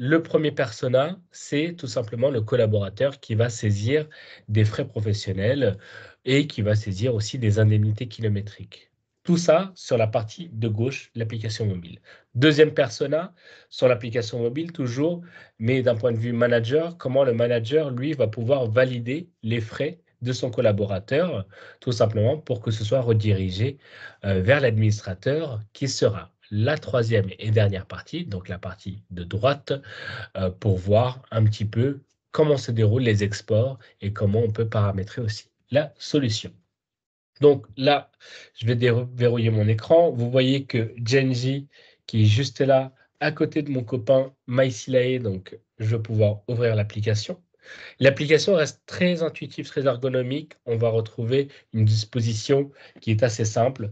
Le premier persona, c'est tout simplement le collaborateur qui va saisir des frais professionnels et qui va saisir aussi des indemnités kilométriques. Tout ça sur la partie de gauche, l'application mobile. Deuxième persona, sur l'application mobile toujours, mais d'un point de vue manager, comment le manager, lui, va pouvoir valider les frais de son collaborateur, tout simplement pour que ce soit redirigé vers l'administrateur qui sera la troisième et dernière partie, donc la partie de droite, pour voir un petit peu comment se déroulent les exports et comment on peut paramétrer aussi la solution. Donc là, je vais déverrouiller mon écran. Vous voyez que Genji, qui est juste là, à côté de mon copain MySilae, donc je vais pouvoir ouvrir l'application. L'application reste très intuitive, très ergonomique. On va retrouver une disposition qui est assez simple.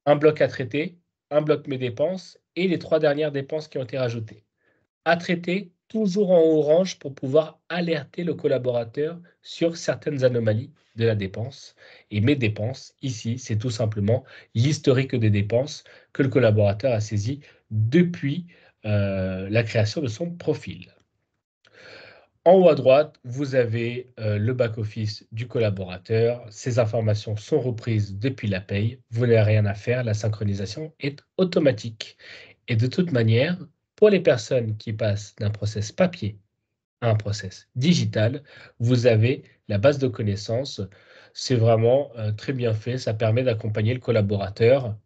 Un bloc à traiter, un bloc mes dépenses et les 3 dernières dépenses qui ont été rajoutées. À traiter, toujours en orange pour pouvoir alerter le collaborateur sur certaines anomalies de la dépense. Et mes dépenses, ici, c'est tout simplement l'historique des dépenses que le collaborateur a saisi depuis la création de son profil. En haut à droite, vous avez le back-office du collaborateur. Ces informations sont reprises depuis la paye. Vous n'avez rien à faire. La synchronisation est automatique. Et de toute manière, pour les personnes qui passent d'un process papier à un process digital, vous avez la base de connaissances. C'est vraiment très bien fait. Ça permet d'accompagner le collaborateur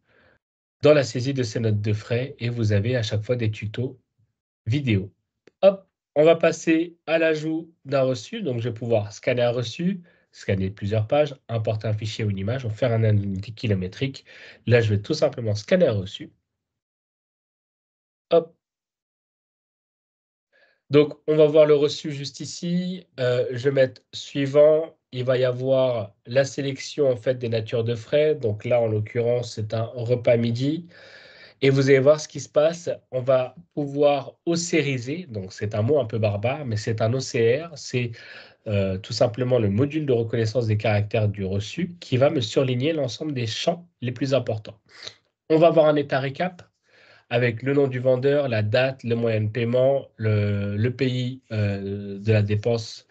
dans la saisie de ses notes de frais et vous avez à chaque fois des tutos vidéo. Hop, on va passer à l'ajout d'un reçu. Donc, je vais pouvoir scanner un reçu, scanner plusieurs pages, importer un fichier ou une image, faire un analytique kilométrique. Là, je vais tout simplement scanner un reçu. Hop. Donc, on va voir le reçu juste ici. Je vais mettre suivant. Il va y avoir la sélection en fait des natures de frais. Donc là, en l'occurrence, c'est un repas midi. Et vous allez voir ce qui se passe. On va pouvoir océriser. Donc, c'est un mot un peu barbare, mais c'est un OCR. C'est tout simplement le module de reconnaissance des caractères du reçu qui va me surligner l'ensemble des champs les plus importants. On va avoir un état récap avec le nom du vendeur, la date, le moyen de paiement, le pays de la dépense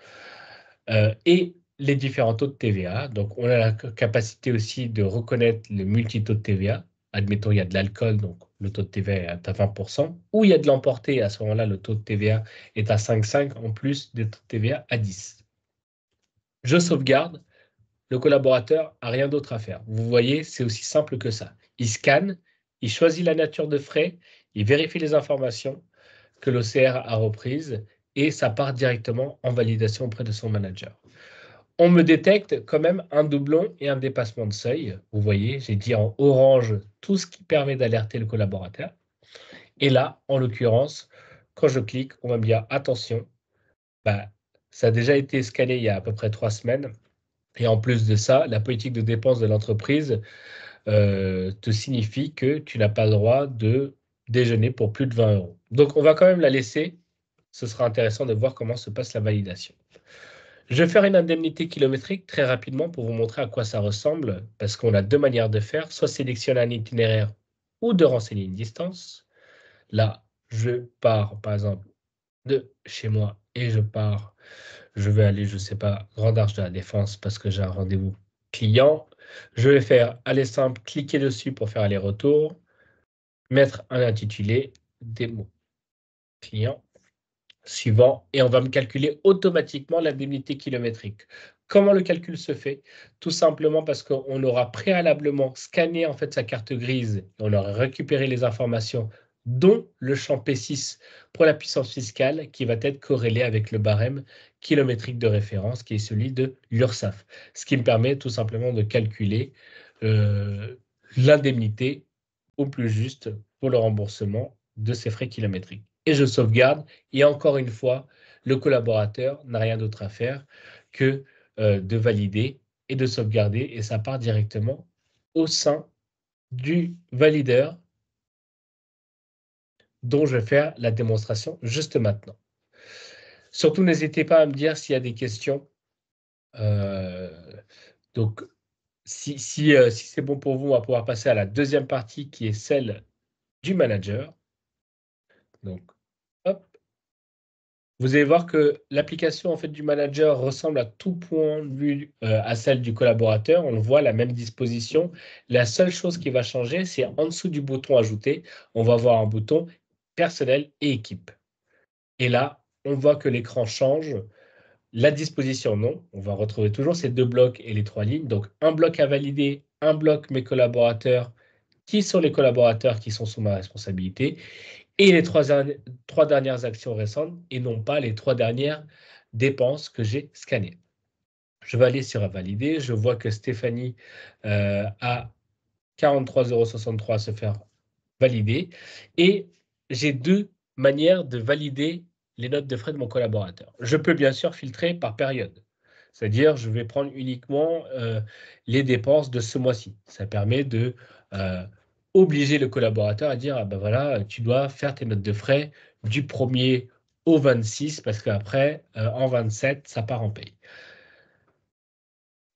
et les différents taux de TVA. Donc, on a la capacité aussi de reconnaître le multitaux de TVA. Admettons, il y a de l'alcool, donc le taux de TVA est à 20%. Ou il y a de l'emporté, à ce moment-là, le taux de TVA est à 5,5 en plus des taux de TVA à 10. Je sauvegarde, le collaborateur n'a rien d'autre à faire. Vous voyez, c'est aussi simple que ça. Il scanne, il choisit la nature de frais, il vérifie les informations que l'OCR a reprises et ça part directement en validation auprès de son manager. On me détecte quand même un doublon et un dépassement de seuil. Vous voyez, j'ai dit en orange tout ce qui permet d'alerter le collaborateur. Et là, en l'occurrence, quand je clique, on va me dire attention, ça a déjà été scanné il y a à peu près 3 semaines. Et en plus de ça, la politique de dépenses de l'entreprise te signifie que tu n'as pas le droit de déjeuner pour plus de 20 €. Donc, on va quand même la laisser. Ce sera intéressant de voir comment se passe la validation. Je vais faire une indemnité kilométrique très rapidement pour vous montrer à quoi ça ressemble, parce qu'on a 2 manières de faire, soit sélectionner un itinéraire ou de renseigner une distance. Là, je pars, par exemple, de chez moi et je vais aller, je ne sais pas, Grande Arche de la Défense parce que j'ai un rendez-vous client. Je vais faire aller simple, cliquer dessus pour faire aller-retour, mettre un intitulé, des mots client, suivant, et on va me calculer automatiquement l'indemnité kilométrique. Comment le calcul se fait? Tout simplement parce qu'on aura préalablement scanné en fait sa carte grise, et on aura récupéré les informations, dont le champ P6 pour la puissance fiscale qui va être corrélé avec le barème kilométrique de référence qui est celui de l'URSSAF. Ce qui me permet tout simplement de calculer l'indemnité au plus juste pour le remboursement de ces frais kilométriques. Et je sauvegarde, et encore une fois, le collaborateur n'a rien d'autre à faire que de valider et de sauvegarder, et ça part directement au sein du valideur dont je vais faire la démonstration juste maintenant. Surtout, n'hésitez pas à me dire s'il y a des questions. Donc, si c'est bon pour vous, on va pouvoir passer à la deuxième partie qui est celle du manager. Donc, hop. Vous allez voir que l'application en fait, du manager ressemble à tout point de vue à celle du collaborateur. On le voit, la même disposition. La seule chose qui va changer, c'est en dessous du bouton ajouter, on va voir un bouton personnel et équipe. Et là, on voit que l'écran change. La disposition, non. On va retrouver toujours ces 2 blocs et les 3 lignes. Donc, un bloc à valider, un bloc mes collaborateurs, qui sont les collaborateurs qui sont sous ma responsabilité, et les 3 dernières actions récentes, et non pas les 3 dernières dépenses que j'ai scannées. Je vais aller sur valider. Je vois que Stéphanie a 43,63 € à se faire valider. Et j'ai 2 manières de valider les notes de frais de mon collaborateur. Je peux bien sûr filtrer par période. C'est-à-dire, je vais prendre uniquement les dépenses de ce mois-ci. Ça permet de obliger le collaborateur à dire, ah ben voilà, tu dois faire tes notes de frais du 1er au 26, parce qu'après, en 27, ça part en paye.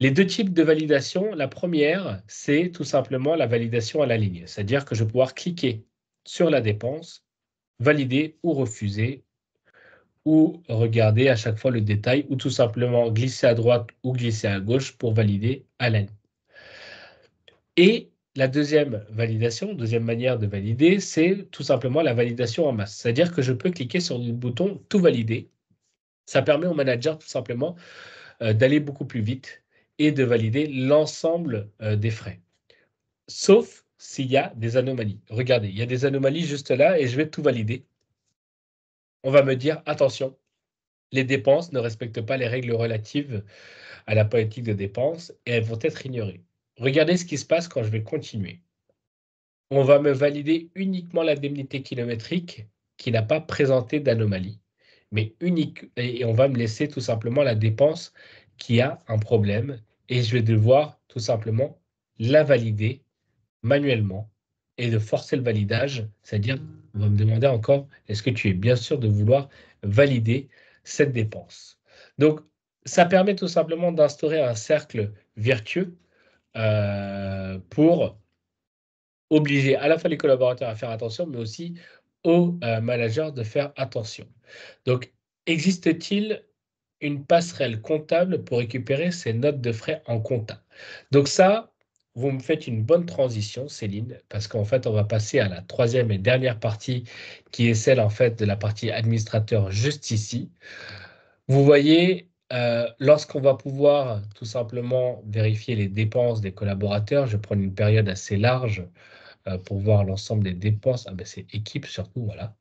Les 2 types de validation, la première, c'est tout simplement la validation à la ligne. C'est-à-dire que je vais pouvoir cliquer sur la dépense, valider ou refuser, ou regarder à chaque fois le détail, ou tout simplement glisser à droite ou glisser à gauche pour valider à la ligne. Et la deuxième validation, deuxième manière de valider, c'est tout simplement la validation en masse. C'est-à-dire que je peux cliquer sur le bouton « Tout valider ». Ça permet au manager tout simplement d'aller beaucoup plus vite et de valider l'ensemble des frais. Sauf s'il y a des anomalies. Regardez, il y a des anomalies juste là et je vais tout valider. On va me dire, attention, les dépenses ne respectent pas les règles relatives à la politique de dépenses et elles vont être ignorées. Regardez ce qui se passe quand je vais continuer. On va me valider uniquement l'indemnité kilométrique qui n'a pas présenté d'anomalie, mais unique, et on va me laisser tout simplement la dépense qui a un problème et je vais devoir tout simplement la valider manuellement et de forcer le validage, c'est-à-dire on va me demander encore est-ce que tu es bien sûr de vouloir valider cette dépense. Donc ça permet tout simplement d'instaurer un cercle vertueux pour obliger à la fois les collaborateurs à faire attention, mais aussi aux managers de faire attention. Donc, existe-t-il une passerelle comptable pour récupérer ces notes de frais en compta? Donc ça, vous me faites une bonne transition, Céline, parce qu'en fait, on va passer à la troisième et dernière partie, qui est celle en fait de la partie administrateur juste ici. Vous voyez lorsqu'on va pouvoir tout simplement vérifier les dépenses des collaborateurs, je vais prendre une période assez large pour voir l'ensemble des dépenses. Ah ben c'est équipe surtout, voilà.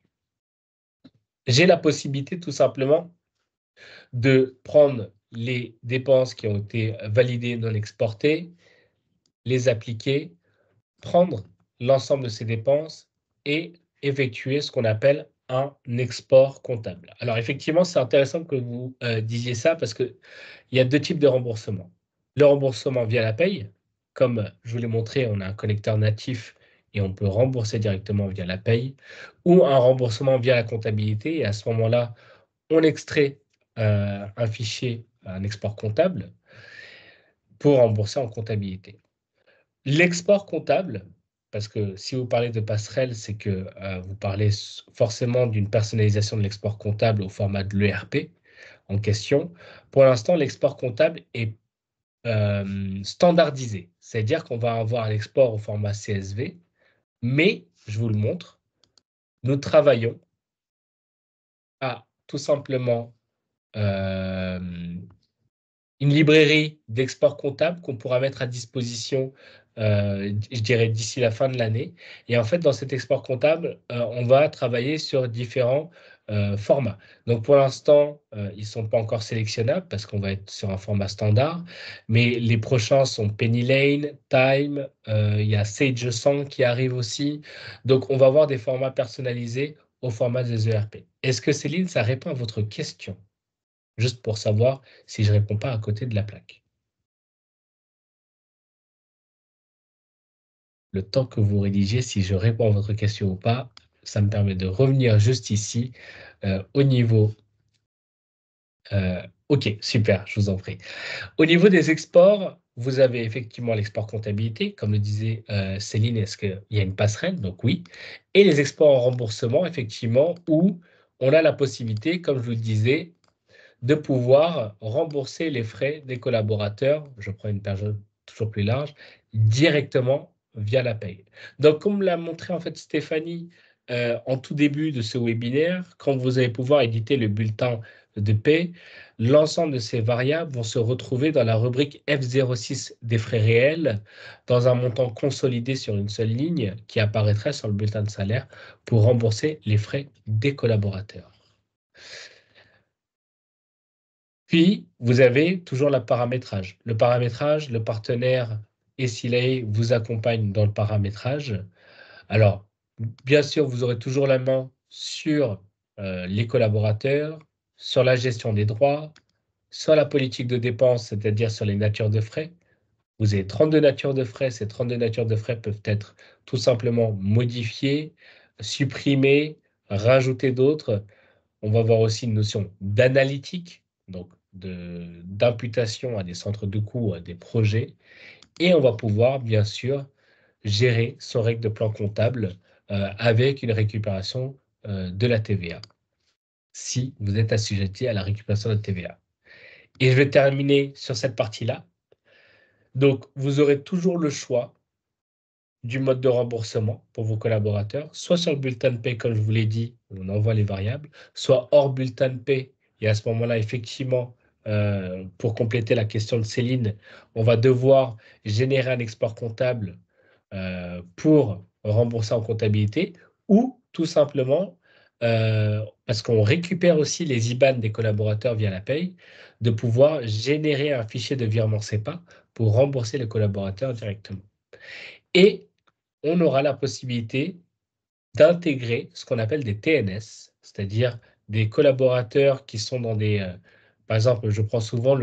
J'ai la possibilité tout simplement de prendre les dépenses qui ont été validées, non exportées, les appliquer, prendre l'ensemble de ces dépenses et effectuer ce qu'on appelle un export comptable. Alors effectivement, c'est intéressant que vous disiez ça parce qu'il y a deux types de remboursement. Le remboursement via la paye, comme je vous l'ai montré, on a un connecteur natif et on peut rembourser directement via la paye, ou un remboursement via la comptabilité, et à ce moment-là, on extrait un fichier, un export comptable, pour rembourser en comptabilité. L'export comptable, parce que si vous parlez de passerelle, c'est que vous parlez forcément d'une personnalisation de l'export comptable au format de l'ERP en question. Pour l'instant, l'export comptable est standardisé, c'est-à-dire qu'on va avoir un export au format CSV, mais, je vous le montre, nous travaillons à tout simplement une librairie d'export comptable qu'on pourra mettre à disposition, je dirais, d'ici la fin de l'année. Et en fait, dans cet export comptable, on va travailler sur différents formats. Donc, pour l'instant, ils ne sont pas encore sélectionnables parce qu'on va être sur un format standard. Mais les prochains sont Penny Lane, Time, il y a Sage 100 qui arrive aussi. Donc, on va avoir des formats personnalisés au format des ERP. Est-ce que Céline, ça répond à votre question? Juste pour savoir si je ne réponds pas à côté de la plaque. Le temps que vous rédigez, si je réponds à votre question ou pas, ça me permet de revenir juste ici au niveau... ok, super, je vous en prie. Au niveau des exports, vous avez effectivement l'export comptabilité, comme le disait Céline, est-ce qu'il y a une passerelle? Donc oui. Et les exports en remboursement, effectivement, où on a la possibilité, comme je vous le disais, de pouvoir rembourser les frais des collaborateurs, je prends une période toujours plus large, directement via la paye. Donc, comme l'a montré en fait Stéphanie en tout début de ce webinaire, quand vous allez pouvoir éditer le bulletin de paie, l'ensemble de ces variables vont se retrouver dans la rubrique F06 des frais réels, dans un montant consolidé sur une seule ligne qui apparaîtrait sur le bulletin de salaire pour rembourser les frais des collaborateurs. Puis, vous avez toujours le paramétrage. Le paramétrage, le partenaire Essilei vous accompagne dans le paramétrage. Alors, bien sûr, vous aurez toujours la main sur les collaborateurs, sur la gestion des droits, sur la politique de dépenses, c'est-à-dire sur les natures de frais. Vous avez 32 natures de frais. Ces 32 natures de frais peuvent être tout simplement modifiées, supprimées, rajouter d'autres. On va voir aussi une notion d'analytique, donc d'imputation à des centres de coûts, à des projets. Et on va pouvoir, bien sûr, gérer son règle de plan comptable avec une récupération de la TVA, si vous êtes assujetti à la récupération de la TVA. Et je vais terminer sur cette partie-là. Donc, vous aurez toujours le choix du mode de remboursement pour vos collaborateurs, soit sur le bulletin de paie, comme je vous l'ai dit, on envoie les variables, soit hors bulletin de paie. Et à ce moment-là, effectivement, pour compléter la question de Céline, on va devoir générer un export comptable pour rembourser en comptabilité, ou tout simplement, parce qu'on récupère aussi les IBAN des collaborateurs via la paye, de pouvoir générer un fichier de virement SEPA pour rembourser les collaborateurs directement. Et on aura la possibilité d'intégrer ce qu'on appelle des TNS, c'est-à-dire des collaborateurs qui sont dans des... par exemple, je prends souvent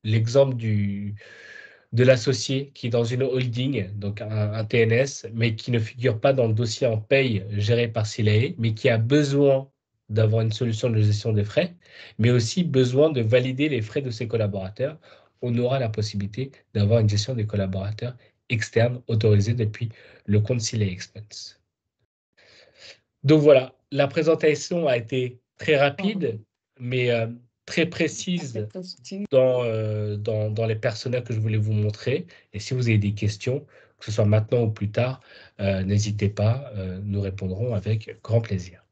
l'exemple de l'associé qui est dans une holding, donc un TNS, mais qui ne figure pas dans le dossier en paye géré par Silae, mais qui a besoin d'avoir une solution de gestion des frais, mais aussi besoin de valider les frais de ses collaborateurs. On aura la possibilité d'avoir une gestion des collaborateurs externes autorisée depuis le compte Silae Expense. Donc voilà, la présentation a été très rapide, mais très précise dans les personnages que je voulais vous montrer. Et si vous avez des questions, que ce soit maintenant ou plus tard, n'hésitez pas, nous répondrons avec grand plaisir.